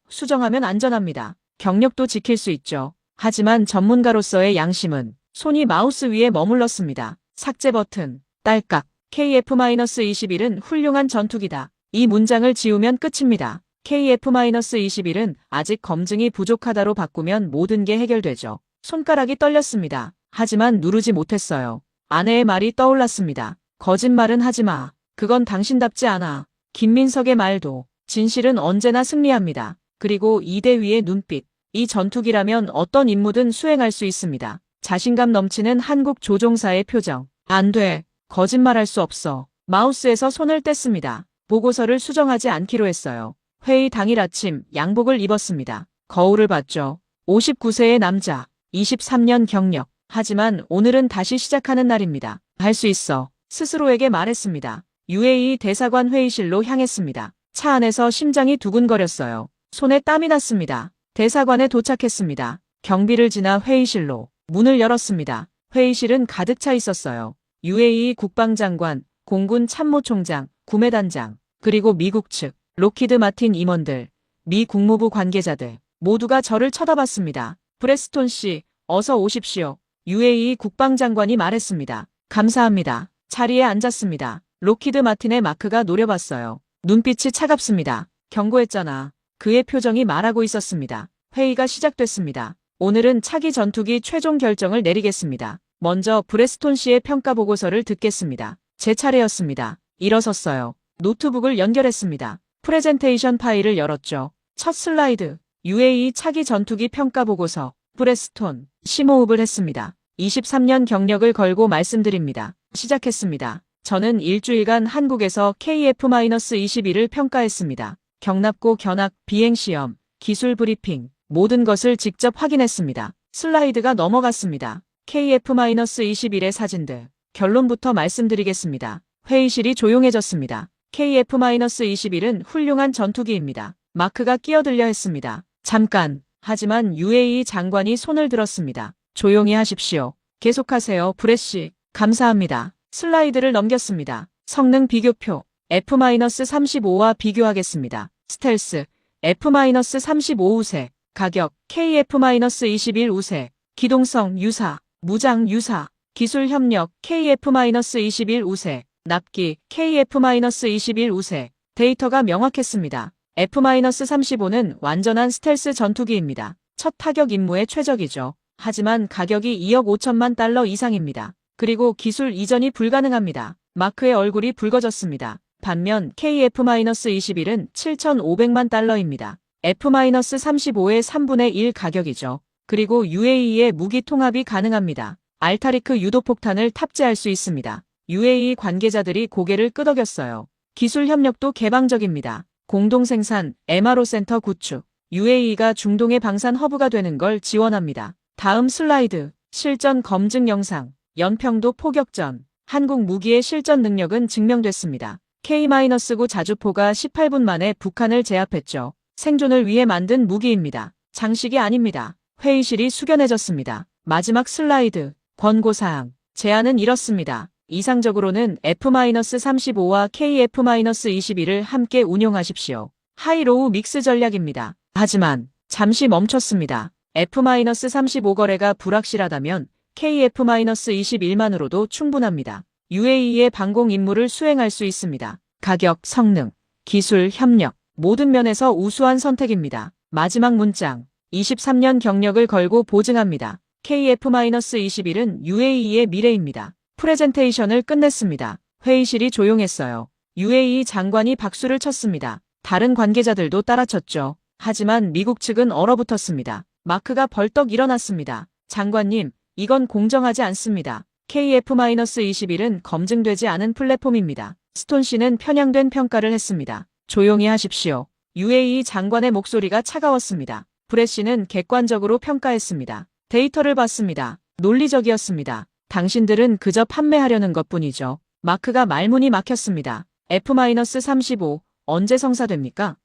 수정하면 안전합니다. 경력도 지킬 수 있죠. 하지만 전문가로서의 양심은 손이 마우스 위에 머물렀습니다. 삭제 버튼, 딸깍. KF-21은 훌륭한 전투기다. 이 문장을 지우면 끝입니다. KF-21은 아직 검증이 부족하다로 바꾸면 모든 게 해결되죠. 손가락이 떨렸습니다. 하지만 누르지 못했어요. 아내의 말이 떠올랐습니다. 거짓말은 하지 마. 그건 당신답지 않아. 김민석의 말도 진실은 언제나 승리합니다. 그리고 이대 위의 눈빛. 이 전투기라면 어떤 임무든 수행할 수 있습니다. 자신감 넘치는 한국 조종사의 표정. 안 돼. 거짓말할 수 없어. 마우스에서 손을 뗐습니다. 보고서를 수정하지 않기로 했어요. 회의 당일 아침 양복을 입었습니다. 거울을 봤죠. 59세의 남자. 23년 경력. 하지만 오늘은 다시 시작하는 날입니다. 할 수 있어. 스스로에게 말했습니다. UAE 대사관 회의실로 향했습니다. 차 안에서 심장이 두근거렸어요. 손에 땀이 났습니다. 대사관에 도착했습니다. 경비를 지나 회의실로 문을 열었습니다. 회의실은 가득 차 있었어요. UAE 국방장관, 공군 참모총장, 구매단장, 그리고 미국 측, 록히드 마틴 임원들, 미 국무부 관계자들 모두가 저를 쳐다봤습니다. 프레스톤 씨, 어서 오십시오. UAE 국방장관이 말했습니다. 감사합니다. 자리에 앉았습니다. 록히드 마틴의 마크가 노려봤어요. 눈빛이 차갑습니다. 경고했잖아. 그의 표정이 말하고 있었습니다. 회의가 시작됐습니다. 오늘은 차기 전투기 최종 결정을 내리겠습니다. 먼저 브레스톤 씨의 평가 보고서를 듣겠습니다. 제 차례였습니다. 일어섰어요. 노트북을 연결했습니다. 프레젠테이션 파일을 열었죠. 첫 슬라이드. UAE 차기 전투기 평가 보고서. 브레스톤. 심호흡을 했습니다. 23년 경력을 걸고 말씀드립니다. 시작했습니다. 저는 일주일간 한국에서 KF-21을 평가했습니다. 경납고 견학, 비행시험, 기술 브리핑, 모든 것을 직접 확인했습니다. 슬라이드가 넘어갔습니다. KF-21의 사진들. 결론부터 말씀드리겠습니다. 회의실이 조용해졌습니다. KF-21은 훌륭한 전투기입니다. 마크가 끼어들려 했습니다. 잠깐. 하지만 UAE 장관이 손을 들었습니다. 조용히 하십시오. 계속하세요, 브레씨. 감사합니다. 슬라이드를 넘겼습니다. 성능 비교표. F-35와 비교하겠습니다. 스텔스. F-35 우세. 가격. KF-21 우세. 기동성 유사. 무장 유사. 기술 협력. KF-21 우세. 납기. KF-21 우세. 데이터가 명확했습니다. F-35는 완전한 스텔스 전투기입니다. 첫 타격 임무에 최적이죠. 하지만 가격이 2억 5천만 달러 이상입니다. 그리고 기술 이전이 불가능합니다. 마크의 얼굴이 붉어졌습니다. 반면 KF-21은 7,500만 달러입니다. F-35의 3분의 1 가격이죠. 그리고 UAE의 무기 통합이 가능합니다. 알타리크 유도폭탄을 탑재할 수 있습니다. UAE 관계자들이 고개를 끄덕였어요. 기술 협력도 개방적입니다. 공동생산, MRO 센터 구축. UAE가 중동의 방산 허브가 되는 걸 지원합니다. 다음 슬라이드. 실전 검증 영상. 연평도 포격전. 한국 무기의 실전 능력은 증명됐습니다. K-9 자주포가 18분 만에 북한을 제압했죠. 생존을 위해 만든 무기입니다. 장식이 아닙니다. 회의실이 숙연해졌습니다. 마지막 슬라이드. 권고사항. 제안은 이렇습니다. 이상적으로는 F-35와 KF-21을 함께 운용하십시오. 하이로우 믹스 전략입니다. 하지만 잠시 멈췄습니다. F-35 거래가 불확실하다면 KF-21만으로도 충분합니다. UAE의 방공 임무를 수행할 수 있습니다. 가격, 성능, 기술, 협력, 모든 면에서 우수한 선택입니다. 마지막 문장. 23년 경력을 걸고 보증합니다. KF-21은 UAE의 미래입니다. 프레젠테이션을 끝냈습니다. 회의실이 조용했어요. UAE 장관이 박수를 쳤습니다. 다른 관계자들도 따라쳤죠. 하지만 미국 측은 얼어붙었습니다. 마크가 벌떡 일어났습니다. 장관님, 이건 공정하지 않습니다. KF-21은 검증되지 않은 플랫폼입니다. 스톤 씨는 편향된 평가를 했습니다. 조용히 하십시오. UAE 장관의 목소리가 차가웠습니다. 브렛 씨는 객관적으로 평가했습니다. 데이터를 봤습니다. 논리적이었습니다. 당신들은 그저 판매하려는 것뿐이죠. 마크가 말문이 막혔습니다. F-35 언제 성사됩니까?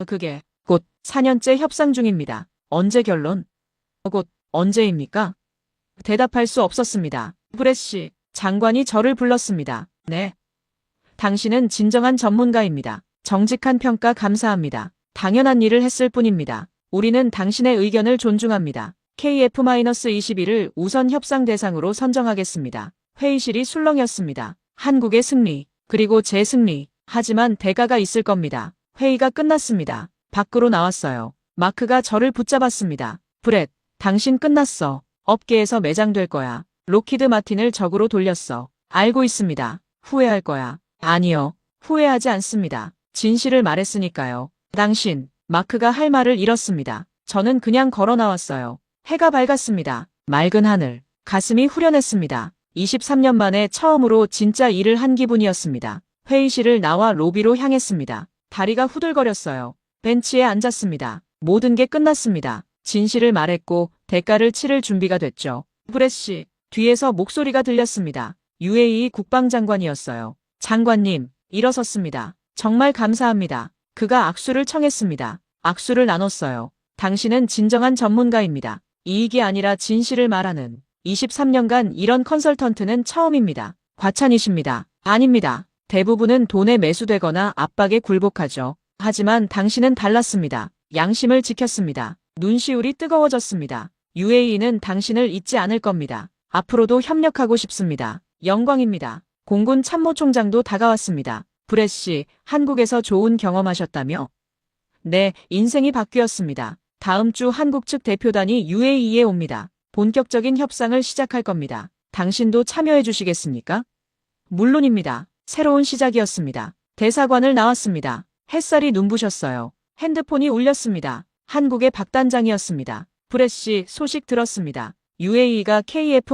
그게 곧 4년째 협상 중입니다. 언제 결론? 곧 언제입니까? 대답할 수 없었습니다. 브렛 씨, 장관이 저를 불렀습니다. 네. 당신은 진정한 전문가입니다. 정직한 평가 감사합니다. 당연한 일을 했을 뿐입니다. 우리는 당신의 의견을 존중합니다. KF-21을 우선 협상 대상으로 선정하겠습니다. 회의실이 술렁였습니다. 한국의 승리, 그리고 제 승리. 하지만 대가가 있을 겁니다. 회의가 끝났습니다. 밖으로 나왔어요. 마크가 저를 붙잡았습니다. 브렛, 당신 끝났어. 업계에서 매장될 거야. 록히드 마틴을 적으로 돌렸어. 알고 있습니다. 후회할 거야. 아니요. 후회하지 않습니다. 진실을 말했으니까요. 당신, 마크가 할 말을 잃었습니다. 저는 그냥 걸어 나왔어요. 해가 밝았습니다. 맑은 하늘, 가슴이 후련했습니다. 23년 만에 처음으로 진짜 일을 한 기분이었습니다. 회의실을 나와 로비로 향했습니다. 다리가 후들거렸어요. 벤치에 앉았습니다. 모든 게 끝났습니다. 진실을 말했고 대가를 치를 준비가 됐죠. 브레시, 뒤에서 목소리가 들렸습니다. UAE 국방장관이었어요. 장관님, 일어섰습니다. 정말 감사합니다. 그가 악수를 청했습니다. 악수를 나눴어요. 당신은 진정한 전문가입니다. 이익이 아니라 진실을 말하는 23년간 이런 컨설턴트는 처음입니다. 과찬이십니다. 아닙니다. 대부분은 돈에 매수되거나 압박에 굴복하죠. 하지만 당신은 달랐습니다. 양심을 지켰습니다. 눈시울이 뜨거워졌습니다. UAE는 당신을 잊지 않을 겁니다. 앞으로도 협력하고 싶습니다. 영광입니다. 공군 참모총장도 다가왔습니다. 브렛 씨, 한국에서 좋은 경험하셨다며? 네, 인생이 바뀌었습니다. 다음 주 한국 측 대표단이 UAE에 옵니다. 본격적인 협상을 시작할 겁니다. 당신도 참여해 주시겠습니까? 물론입니다. 새로운 시작이었습니다. 대사관을 나왔습니다. 햇살이 눈부셨어요. 핸드폰이 울렸습니다. 한국의 박 단장이었습니다. 브렛 씨, 소식 들었습니다. UAE가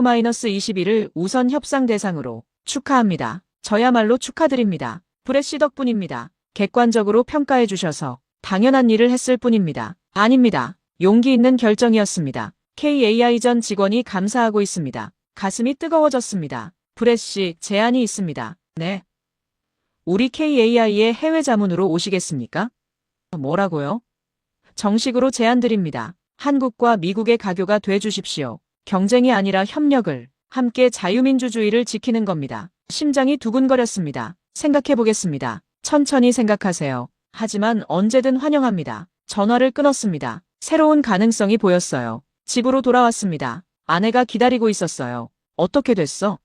KF-21을 우선 협상 대상으로 축하합니다. 저야말로 축하드립니다. 브렛 씨 덕분입니다. 객관적으로 평가해 주셔서 당연한 일을 했을 뿐입니다. 아닙니다. 용기 있는 결정이었습니다. KAI 전 직원이 감사하고 있습니다. 가슴이 뜨거워졌습니다. 브렛 씨, 제안이 있습니다. 네. 우리 KAI의 해외 자문으로 오시겠습니까? 뭐라고요? 정식으로 제안드립니다. 한국과 미국의 가교가 돼 주십시오. 경쟁이 아니라 협력을, 함께 자유민주주의를 지키는 겁니다. 심장이 두근거렸습니다. 생각해 보겠습니다. 천천히 생각하세요. 하지만 언제든 환영합니다. 전화를 끊었습니다. 새로운 가능성이 보였어요. 집으로 돌아왔습니다. 아내가 기다리고 있었어요. 어떻게 됐어?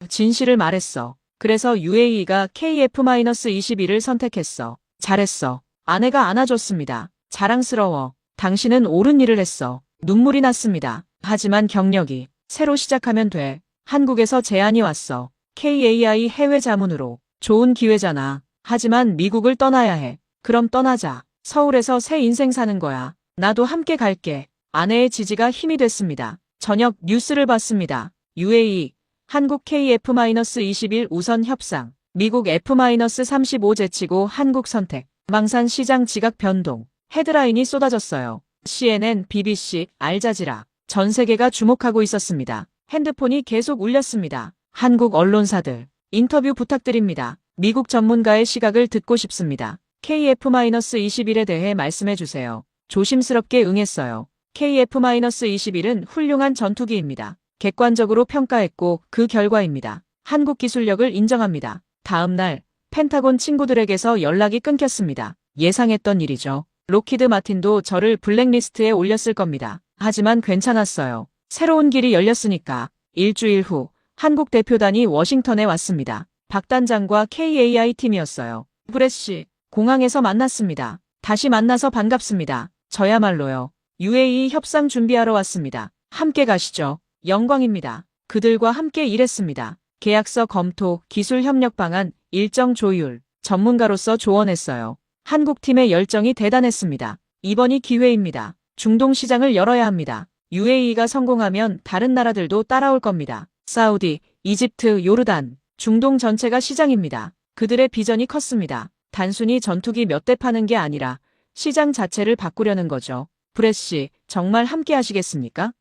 진실을 말했어. 그래서 UAE가 KF-21을 선택했어. 잘했어. 아내가 안아줬습니다. 자랑스러워. 당신은 옳은 일을 했어. 눈물이 났습니다. 하지만 경력이 새로 시작하면 돼. 한국에서 제안이 왔어. KAI 해외 자문으로. 좋은 기회잖아. 하지만 미국을 떠나야 해. 그럼 떠나자. 서울에서 새 인생 사는 거야. 나도 함께 갈게. 아내의 지지가 힘이 됐습니다. 저녁 뉴스를 봤습니다. UAE, 한국 KF-21 우선 협상, 미국 F-35 제치고 한국 선택, 망산 시장 지각 변동, 헤드라인이 쏟아졌어요. CNN, BBC, 알자지라, 전 세계가 주목하고 있었습니다. 핸드폰이 계속 울렸습니다. 한국 언론사들, 인터뷰 부탁드립니다. 미국 전문가의 시각을 듣고 싶습니다. KF-21에 대해 말씀해 주세요. 조심스럽게 응했어요. KF-21은 훌륭한 전투기입니다. 객관적으로 평가했고 그 결과입니다. 한국 기술력을 인정합니다. 다음 날 펜타곤 친구들에게서 연락이 끊겼습니다. 예상했던 일이죠. 록히드 마틴도 저를 블랙리스트에 올렸을 겁니다. 하지만 괜찮았어요. 새로운 길이 열렸으니까. 일주일 후 한국 대표단이 워싱턴에 왔습니다. 박 단장과 KAI 팀이었어요. 브렛 씨, 공항에서 만났습니다. 다시 만나서 반갑습니다. 저야말로요. UAE 협상 준비하러 왔습니다. 함께 가시죠. 영광입니다. 그들과 함께 일했습니다. 계약서 검토, 기술 협력 방안, 일정 조율, 전문가로서 조언했어요. 한국팀의 열정이 대단했습니다. 이번이 기회입니다. 중동 시장을 열어야 합니다. UAE가 성공하면 다른 나라들도 따라올 겁니다. 사우디, 이집트, 요르단, 중동 전체가 시장입니다. 그들의 비전이 컸습니다. 단순히 전투기 몇 대 파는 게 아니라 시장 자체를 바꾸려는 거죠. 브렛 씨, 정말 함께 하시겠습니까?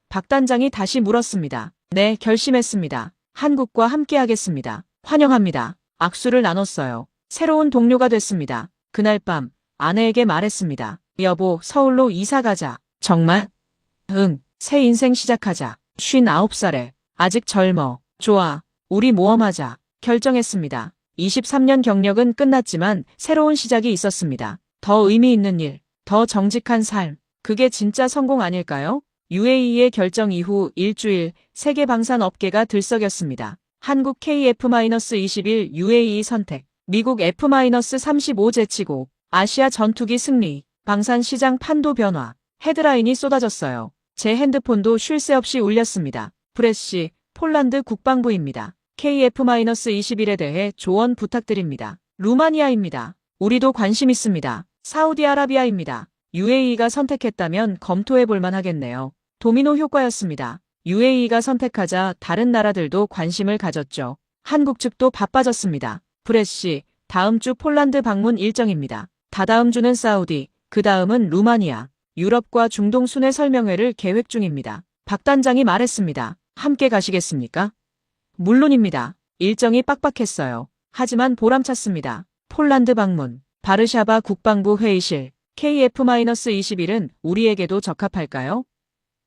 박 단장이 다시 물었습니다. 네, 결심했습니다. 한국과 함께 하겠습니다. 환영합니다. 악수를 나눴어요. 새로운 동료가 됐습니다. 그날 밤 아내에게 말했습니다. 여보, 서울로 이사 가자. 정말? 응, 새 인생 시작하자. 59살에. 아직 젊어. 좋아. 우리 모험하자. 결정했습니다. 23년 경력은 끝났지만 새로운 시작이 있었습니다. 더 의미 있는 일, 더 정직한 삶. 그게 진짜 성공 아닐까요? UAE의 결정 이후 일주일 세계 방산 업계가 들썩였습니다. 한국 KF-21 UAE 선택, 미국 F-35 제치고, 아시아 전투기 승리, 방산 시장 판도 변화, 헤드라인이 쏟아졌어요. 제 핸드폰도 쉴 새 없이 울렸습니다. 브레시, 폴란드 국방부입니다. KF-21에 대해 조언 부탁드립니다. 루마니아입니다. 우리도 관심 있습니다. 사우디아라비아입니다. UAE가 선택했다면 검토해 볼만 하겠네요. 도미노 효과였습니다. UAE가 선택하자 다른 나라들도 관심을 가졌죠. 한국 측도 바빠졌습니다. 브레시, 다음 주 폴란드 방문 일정입니다. 다다음 주는 사우디, 그 다음은 루마니아, 유럽과 중동 순회 설명회를 계획 중입니다. 박 단장이 말했습니다. 함께 가시겠습니까? 물론입니다. 일정이 빡빡했어요. 하지만 보람찼습니다. 폴란드 방문, 바르샤바 국방부 회의실, KF-21은 우리에게도 적합할까요?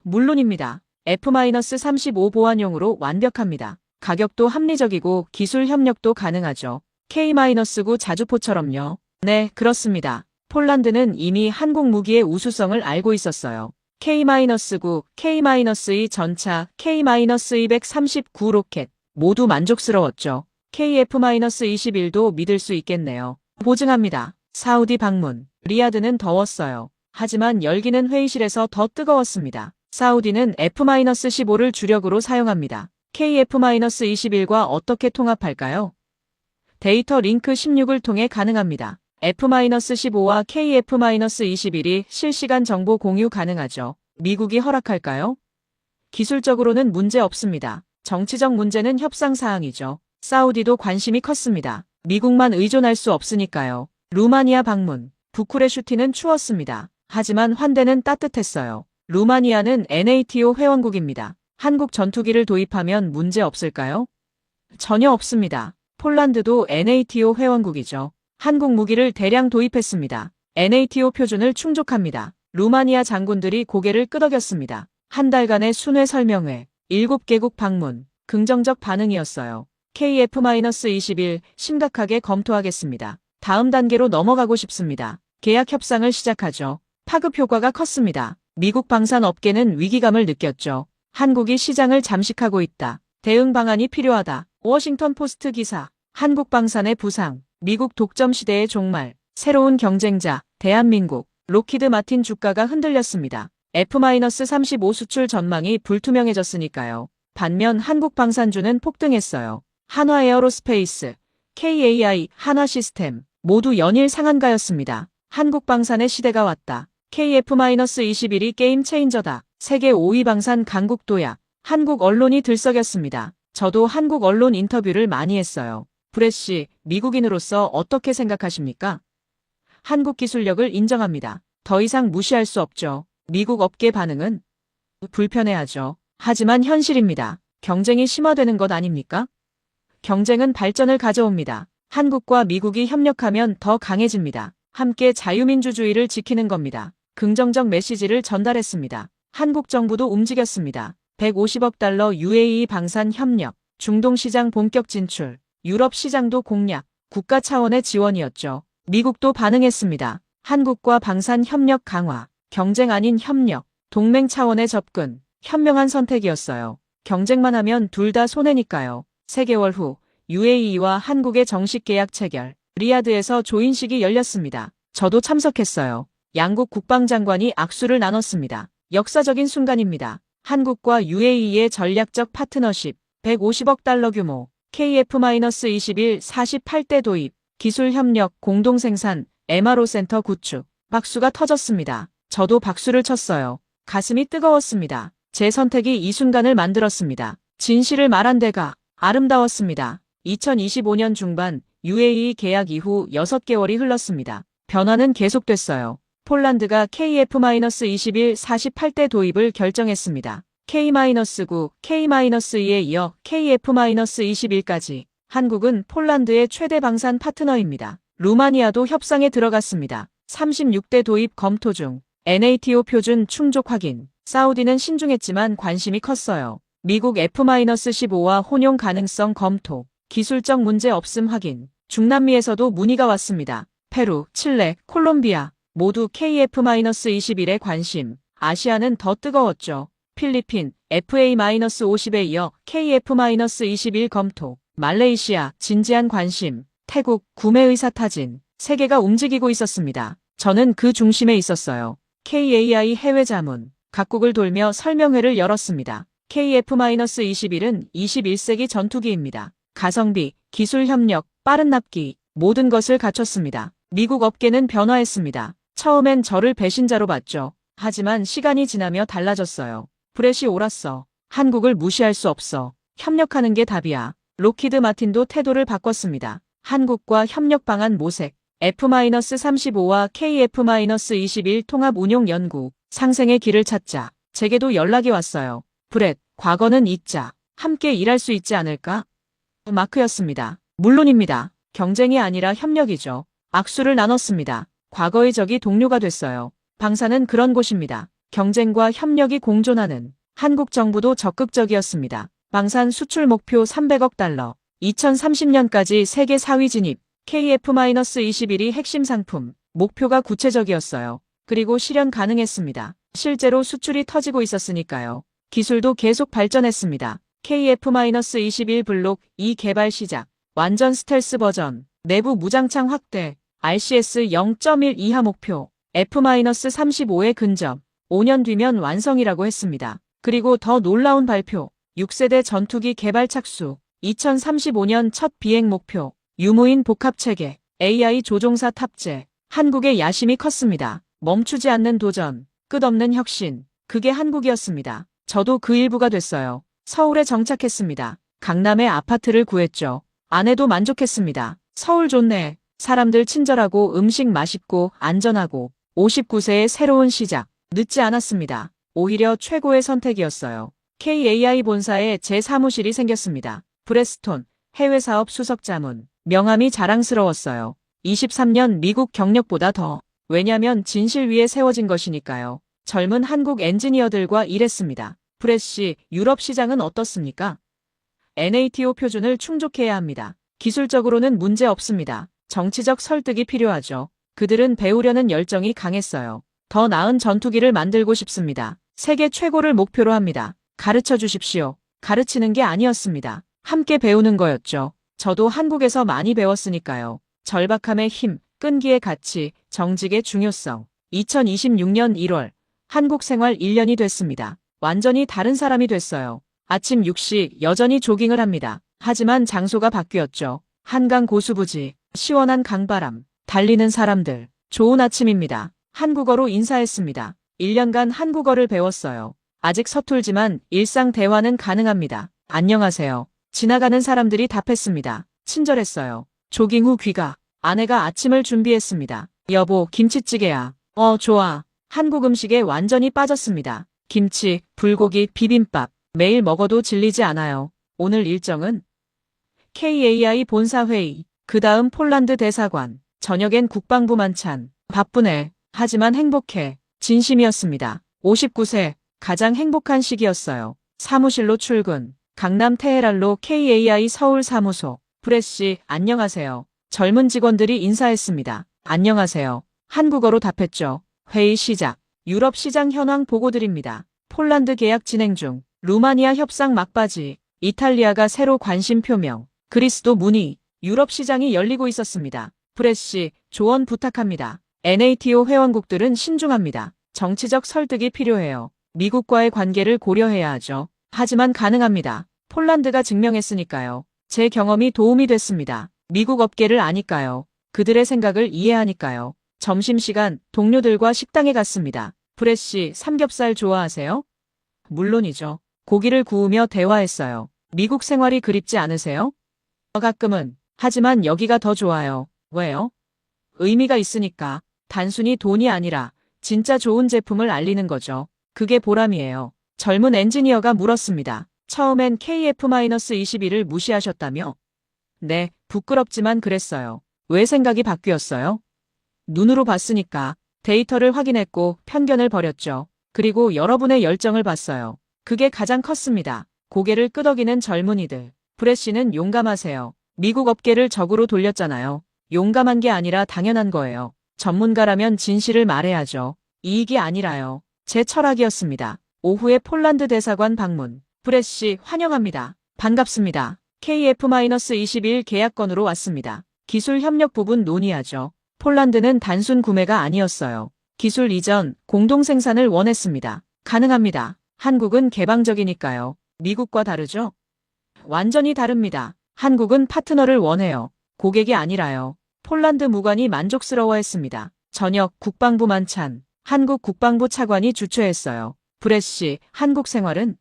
물론입니다. F-35 보안용으로 완벽합니다. 가격도 합리적이고 기술 협력도 가능하죠. K-9 자주포처럼요. 네, 그렇습니다. 폴란드는 이미 한국 무기의 우수성을 알고 있었어요. K-9, K-2 전차, K-239 로켓 모두 만족스러웠죠. KF-21도 믿을 수 있겠네요. 보증합니다. 사우디 방문, 리야드는 더웠어요. 하지만 열기는 회의실에서 더 뜨거웠습니다. 사우디는 F-15를 주력으로 사용합니다. KF-21과 어떻게 통합할까요? 데이터 링크 16을 통해 가능합니다. F-15와 KF-21이 실시간 정보 공유 가능하죠. 미국이 허락할까요? 기술적으로는 문제 없습니다. 정치적 문제는 협상 사항이죠. 사우디도 관심이 컸습니다. 미국만 의존할 수 없으니까요. 루마니아 방문, 부쿠레슈티는 추웠습니다. 하지만 환대는 따뜻했어요. 루마니아는 NATO 회원국입니다. 한국 전투기를 도입하면 문제 없을까요? 전혀 없습니다. 폴란드도 NATO 회원국이죠. 한국 무기를 대량 도입했습니다. NATO 표준을 충족합니다. 루마니아 장군들이 고개를 끄덕였습니다. 한 달간의 순회 설명회, 7개국 방문, 긍정적 반응이었어요. KF-21 심각하게 검토하겠습니다. 다음 단계로 넘어가고 싶습니다. 계약 협상을 시작하죠. 파급 효과가 컸습니다. 미국 방산 업계는 위기감을 느꼈죠. 한국이 시장을 잠식하고 있다. 대응 방안이 필요하다. 워싱턴 포스트 기사. 한국 방산의 부상. 미국 독점 시대의 종말. 새로운 경쟁자. 대한민국. 록히드 마틴 주가가 흔들렸습니다. F-35 수출 전망이 불투명해졌으니까요. 반면 한국 방산주는 폭등했어요. 한화 에어로스페이스, KAI, 한화 시스템 모두 연일 상한가였습니다. 한국 방산의 시대가 왔다. KF-21이 게임 체인저다. 세계 5위 방산 강국 도약. 한국 언론이 들썩였습니다. 저도 한국 언론 인터뷰를 많이 했어요. 브레시, 미국인으로서 어떻게 생각하십니까? 한국 기술력을 인정합니다. 더 이상 무시할 수 없죠. 미국 업계 반응은 불편해하죠. 하지만 현실입니다. 경쟁이 심화되는 것 아닙니까? 경쟁은 발전을 가져옵니다. 한국과 미국이 협력하면 더 강해집니다. 함께 자유민주주의를 지키는 겁니다. 긍정적 메시지를 전달했습니다. 한국 정부도 움직였습니다. 150억 달러 UAE 방산 협력, 중동 시장 본격 진출, 유럽 시장도 공략, 국가 차원의 지원이었죠. 미국도 반응했습니다. 한국과 방산 협력 강화, 경쟁 아닌 협력, 동맹 차원의 접근, 현명한 선택이었어요. 경쟁만 하면 둘 다 손해니까요. 3개월 후 UAE와 한국의 정식 계약 체결, 리야드에서 조인식이 열렸습니다. 저도 참석했어요. 양국 국방장관이 악수를 나눴습니다. 역사적인 순간입니다. 한국과 UAE의 전략적 파트너십, 150억 달러 규모, KF-21 48대 도입, 기술 협력, 공동 생산, MRO 센터 구축, 박수가 터졌습니다. 저도 박수를 쳤어요. 가슴이 뜨거웠습니다. 제 선택이 이 순간을 만들었습니다. 진실을 말한 데가 아름다웠습니다. 2025년 중반 UAE 계약 이후 6개월이 흘렀습니다. 변화는 계속됐어요. 폴란드가 KF-21 48대 도입을 결정했습니다. K-9, K-2에 이어 KF-21까지. 한국은 폴란드의 최대 방산 파트너입니다. 루마니아도 협상에 들어갔습니다. 36대 도입 검토 중. NATO 표준 충족 확인. 사우디는 신중했지만 관심이 컸어요. 미국 F-15와 혼용 가능성 검토. 기술적 문제 없음 확인. 중남미에서도 문의가 왔습니다. 페루, 칠레, 콜롬비아 모두 KF-21에 관심. 아시아는 더 뜨거웠죠. 필리핀 FA-50에 이어 KF-21 검토, 말레이시아 진지한 관심, 태국 구매 의사 타진, 세계가 움직이고 있었습니다. 저는 그 중심에 있었어요. KAI 해외 자문, 각국을 돌며 설명회를 열었습니다. KF-21은 21세기 전투기입니다. 가성비, 기술 협력, 빠른 납기, 모든 것을 갖췄습니다. 미국 업계는 변화했습니다. 처음엔 저를 배신자로 봤죠. 하지만 시간이 지나며 달라졌어요. 브렛이 옳았어. 한국을 무시할 수 없어. 협력하는 게 답이야. 록히드 마틴도 태도를 바꿨습니다. 한국과 협력 방안 모색, F-35와 KF-21 통합 운용 연구, 상생의 길을 찾자. 제게도 연락이 왔어요. 브렛, 과거는 잊자. 함께 일할 수 있지 않을까? 마크였습니다. 물론입니다. 경쟁이 아니라 협력이죠. 악수를 나눴습니다. 과거의 적이 동료가 됐어요. 방사는 그런 곳입니다. 경쟁과 협력이 공존하는. 한국 정부도 적극적이었습니다. 방산 수출 목표 300억 달러. 2030년까지 세계 4위 진입. KF-21이 핵심 상품. 목표가 구체적이었어요. 그리고 실현 가능했습니다. 실제로 수출이 터지고 있었으니까요. 기술도 계속 발전했습니다. KF-21 블록 2 개발 시작. 완전 스텔스 버전. 내부 무장창 확대. RCS 0.1 이하 목표. F-35의 근접. 5년 뒤면 완성이라고 했습니다. 그리고 더 놀라운 발표. 6세대 전투기 개발 착수. 2035년 첫 비행 목표. 유무인 복합체계. AI 조종사 탑재. 한국의 야심이 컸습니다. 멈추지 않는 도전. 끝없는 혁신. 그게 한국이었습니다. 저도 그 일부가 됐어요. 서울에 정착했습니다. 강남에 아파트를 구했죠. 아내도 만족했습니다. 서울 좋네. 사람들 친절하고 음식 맛있고 안전하고. 59세의 새로운 시작. 늦지 않았습니다. 오히려 최고의 선택이었어요. KAI 본사에 제 사무실이 생겼습니다. 브레스톤, 해외사업 수석자문. 명함이 자랑스러웠어요. 23년 미국 경력보다 더. 왜냐면 진실 위에 세워진 것이니까요. 젊은 한국 엔지니어들과 일했습니다. 브렛씨, 유럽 시장은 어떻습니까? NATO 표준을 충족해야 합니다. 기술적으로는 문제 없습니다. 정치적 설득이 필요하죠. 그들은 배우려는 열정이 강했어요. 더 나은 전투기를 만들고 싶습니다. 세계 최고를 목표로 합니다. 가르쳐 주십시오. 가르치는 게 아니었습니다. 함께 배우는 거였죠. 저도 한국에서 많이 배웠으니까요. 절박함의 힘, 끈기의 가치, 정직의 중요성. 2026년 1월, 한국 생활 1년이 됐습니다. 완전히 다른 사람이 됐어요. 아침 6시 여전히 조깅을 합니다. 하지만 장소가 바뀌었죠. 한강 고수부지, 시원한 강바람, 달리는 사람들. 좋은 아침입니다. 한국어로 인사했습니다. 1년간 한국어를 배웠어요. 아직 서툴지만 일상 대화는 가능합니다. 안녕하세요. 지나가는 사람들이 답했습니다. 친절했어요. 조깅 후 귀가. 아내가 아침을 준비했습니다. 여보, 김치찌개야. 좋아. 한국 음식에 완전히 빠졌습니다. 김치, 불고기, 비빔밥. 매일 먹어도 질리지 않아요. 오늘 일정은? KAI 본사 회의. 그 다음 폴란드 대사관. 저녁엔 국방부 만찬. 바쁘네. 하지만 행복해. 진심이었습니다. 59세. 가장 행복한 시기였어요. 사무실로 출근. 강남 테헤란로 KAI 서울 사무소. 브렛씨, 안녕하세요. 젊은 직원들이 인사했습니다. 안녕하세요. 한국어로 답했죠. 회의 시작. 유럽 시장 현황 보고드립니다. 폴란드 계약 진행 중. 루마니아 협상 막바지. 이탈리아가 새로 관심 표명. 그리스도 문의. 유럽 시장이 열리고 있었습니다. 브렛씨, 조언 부탁합니다. NATO 회원국들은 신중합니다. 정치적 설득이 필요해요. 미국과의 관계를 고려해야 하죠. 하지만 가능합니다. 폴란드가 증명했으니까요. 제 경험이 도움이 됐습니다. 미국 업계를 아니까요. 그들의 생각을 이해하니까요. 점심시간 동료들과 식당에 갔습니다. 브렛씨, 삼겹살 좋아하세요? 물론이죠. 고기를 구우며 대화했어요. 미국 생활이 그립지 않으세요? 가끔은. 하지만 여기가 더 좋아요. 왜요? 의미가 있으니까. 단순히 돈이 아니라 진짜 좋은 제품을 알리는 거죠. 그게 보람이에요. 젊은 엔지니어가 물었습니다. 처음엔 KF-21을 무시하셨다며? 네, 부끄럽지만 그랬어요. 왜 생각이 바뀌었어요? 눈으로 봤으니까. 데이터를 확인했고 편견을 버렸죠. 그리고 여러분의 열정을 봤어요. 그게 가장 컸습니다. 고개를 끄덕이는 젊은이들. 브렛씨는 용감하세요. 미국 업계를 적으로 돌렸잖아요. 용감한 게 아니라 당연한 거예요. 전문가라면 진실을 말해야죠. 이익이 아니라요. 제 철학이었습니다. 오후에 폴란드 대사관 방문. 브레시 환영합니다. 반갑습니다. KF-21 계약건으로 왔습니다. 기술 협력 부분 논의하죠. 폴란드는 단순 구매가 아니었어요. 기술 이전, 공동 생산을 원했습니다. 가능합니다. 한국은 개방적이니까요. 미국과 다르죠? 완전히 다릅니다. 한국은 파트너를 원해요. 고객이 아니라요. 폴란드 무관이 만족스러워했습니다. 저녁 국방부 만찬. 한국 국방부 차관이 주최했어요. 브레시, 한국 생활은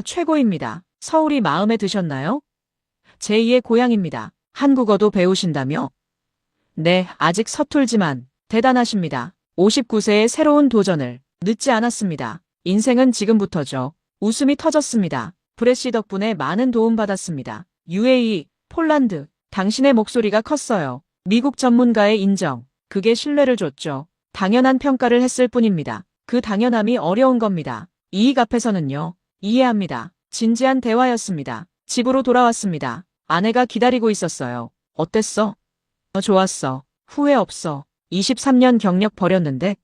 최고입니다. 서울이 마음에 드셨나요? 제2의 고향입니다. 한국어도 배우신다며? 네, 아직 서툴지만 대단하십니다. 59세의 새로운 도전을 늦지 않았습니다. 인생은 지금부터죠. 웃음이 터졌습니다. 브레시 덕분에 많은 도움 받았습니다. UAE, 폴란드, 당신의 목소리가 컸어요. 미국 전문가의 인정, 그게 신뢰를 줬죠. 당연한 평가를 했을 뿐입니다. 그 당연함이 어려운 겁니다. 이익 앞에서는요. 이해합니다. 진지한 대화였습니다. 집으로 돌아왔습니다. 아내가 기다리고 있었어요. 어땠어? 좋았어. 후회 없어. 23년 경력 버렸는데?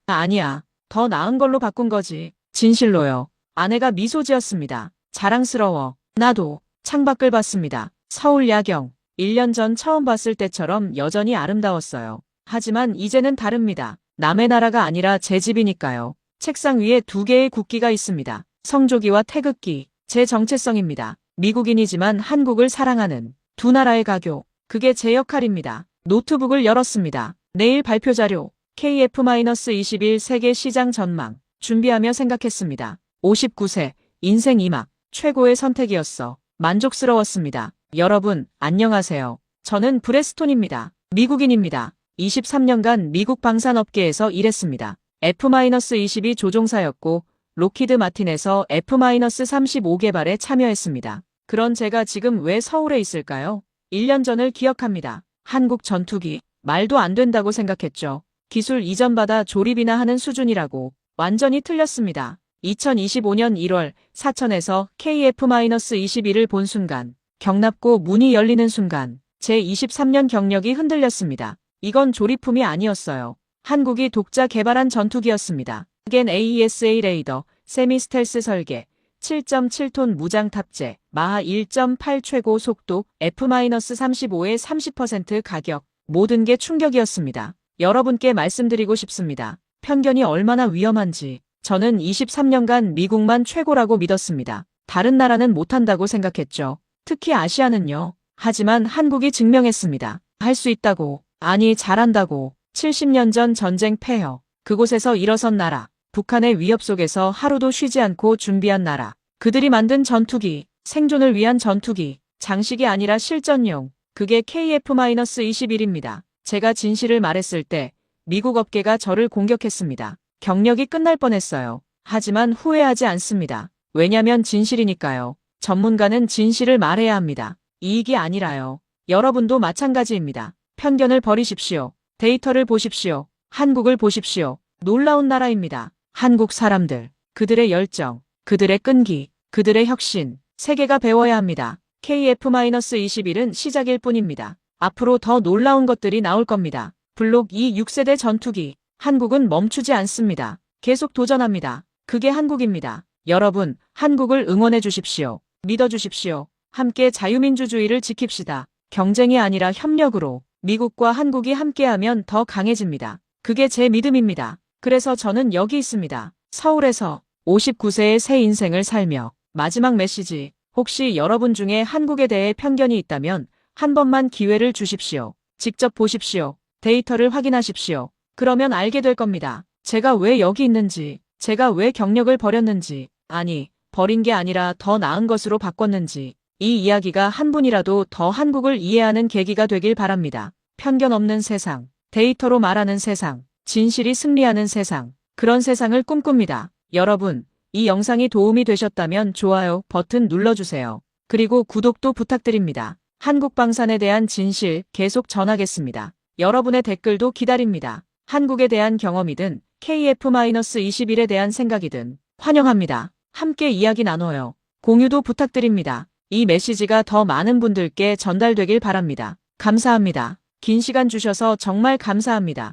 아니야. 더 나은 걸로 바꾼 거지. 진실로요. 아내가 미소 지었습니다. 자랑스러워. 나도. 창밖을 봤습니다. 서울 야경. 1년 전 처음 봤을 때처럼 여전히 아름다웠어요. 하지만 이제는 다릅니다. 남의 나라가 아니라 제 집이니까요. 책상 위에 2개의 국기가 있습니다. 성조기와 태극기. 제 정체성입니다. 미국인이지만 한국을 사랑하는 두 나라의 가교. 그게 제 역할입니다. 노트북을 열었습니다. 내일 발표 자료. KF-21 세계 시장 전망. 준비하며 생각했습니다. 59세. 인생 2막. 최고의 선택이었어. 만족스러웠습니다. 여러분, 안녕하세요. 저는 브레스톤입니다. 미국인입니다. 23년간 미국 방산업계에서 일했습니다. F-22 조종사였고 록히드 마틴에서 F-35 개발에 참여했습니다. 그런 제가 지금 왜 서울에 있을까요? 1년 전을 기억합니다. 한국 전투기. 말도 안 된다고 생각했죠. 기술 이전받아 조립이나 하는 수준이라고. 완전히 틀렸습니다. 2025년 1월 사천에서 KF-21을 본 순간, 경납고 문이 열리는 순간, 제 23년 경력이 흔들렸습니다. 이건 조립품이 아니었어요. 한국이 독자 개발한 전투기였습니다. 겐 AESA 레이더, 세미 스텔스 설계, 7.7톤 무장 탑재, 마하 1.8 최고 속도, F-35의 30% 가격, 모든 게 충격이었습니다. 여러분께 말씀드리고 싶습니다. 편견이 얼마나 위험한지. 저는 23년간 미국만 최고라고 믿었습니다. 다른 나라는 못한다고 생각했죠. 특히 아시아는요. 하지만 한국이 증명했습니다. 할 수 있다고. 아니, 잘한다고. 70년 전 전쟁 폐허. 그곳에서 일어선 나라. 북한의 위협 속에서 하루도 쉬지 않고 준비한 나라. 그들이 만든 전투기. 생존을 위한 전투기. 장식이 아니라 실전용. 그게 KF-21입니다. 제가 진실을 말했을 때 미국 업계가 저를 공격했습니다. 경력이 끝날 뻔했어요. 하지만 후회하지 않습니다. 왜냐면 진실이니까요. 전문가는 진실을 말해야 합니다. 이익이 아니라요. 여러분도 마찬가지입니다. 편견을 버리십시오. 데이터를 보십시오. 한국을 보십시오. 놀라운 나라입니다. 한국 사람들, 그들의 열정, 그들의 끈기, 그들의 혁신, 세계가 배워야 합니다. KF-21은 시작일 뿐입니다. 앞으로 더 놀라운 것들이 나올 겁니다. 블록 2 6세대 전투기. 한국은 멈추지 않습니다. 계속 도전합니다. 그게 한국입니다. 여러분, 한국을 응원해 주십시오. 믿어 주십시오. 함께 자유민주주의를 지킵시다. 경쟁이 아니라 협력으로 미국과 한국이 함께하면 더 강해집니다. 그게 제 믿음입니다. 그래서 저는 여기 있습니다. 서울에서 59세의 새 인생을 살며 마지막 메시지. 혹시 여러분 중에 한국에 대해 편견이 있다면 한 번만 기회를 주십시오. 직접 보십시오. 데이터를 확인하십시오. 그러면 알게 될 겁니다. 제가 왜 여기 있는지, 제가 왜 경력을 버렸는지, 아니, 버린 게 아니라 더 나은 것으로 바꿨는지, 이 이야기가 한 분이라도 더 한국을 이해하는 계기가 되길 바랍니다. 편견 없는 세상, 데이터로 말하는 세상, 진실이 승리하는 세상, 그런 세상을 꿈꿉니다. 여러분, 이 영상이 도움이 되셨다면 좋아요 버튼 눌러주세요. 그리고 구독도 부탁드립니다. 한국방산에 대한 진실 계속 전하겠습니다. 여러분의 댓글도 기다립니다. 한국에 대한 경험이든 KF-21에 대한 생각이든 환영합니다. 함께 이야기 나눠요. 공유도 부탁드립니다. 이 메시지가 더 많은 분들께 전달되길 바랍니다. 감사합니다. 긴 시간 주셔서 정말 감사합니다.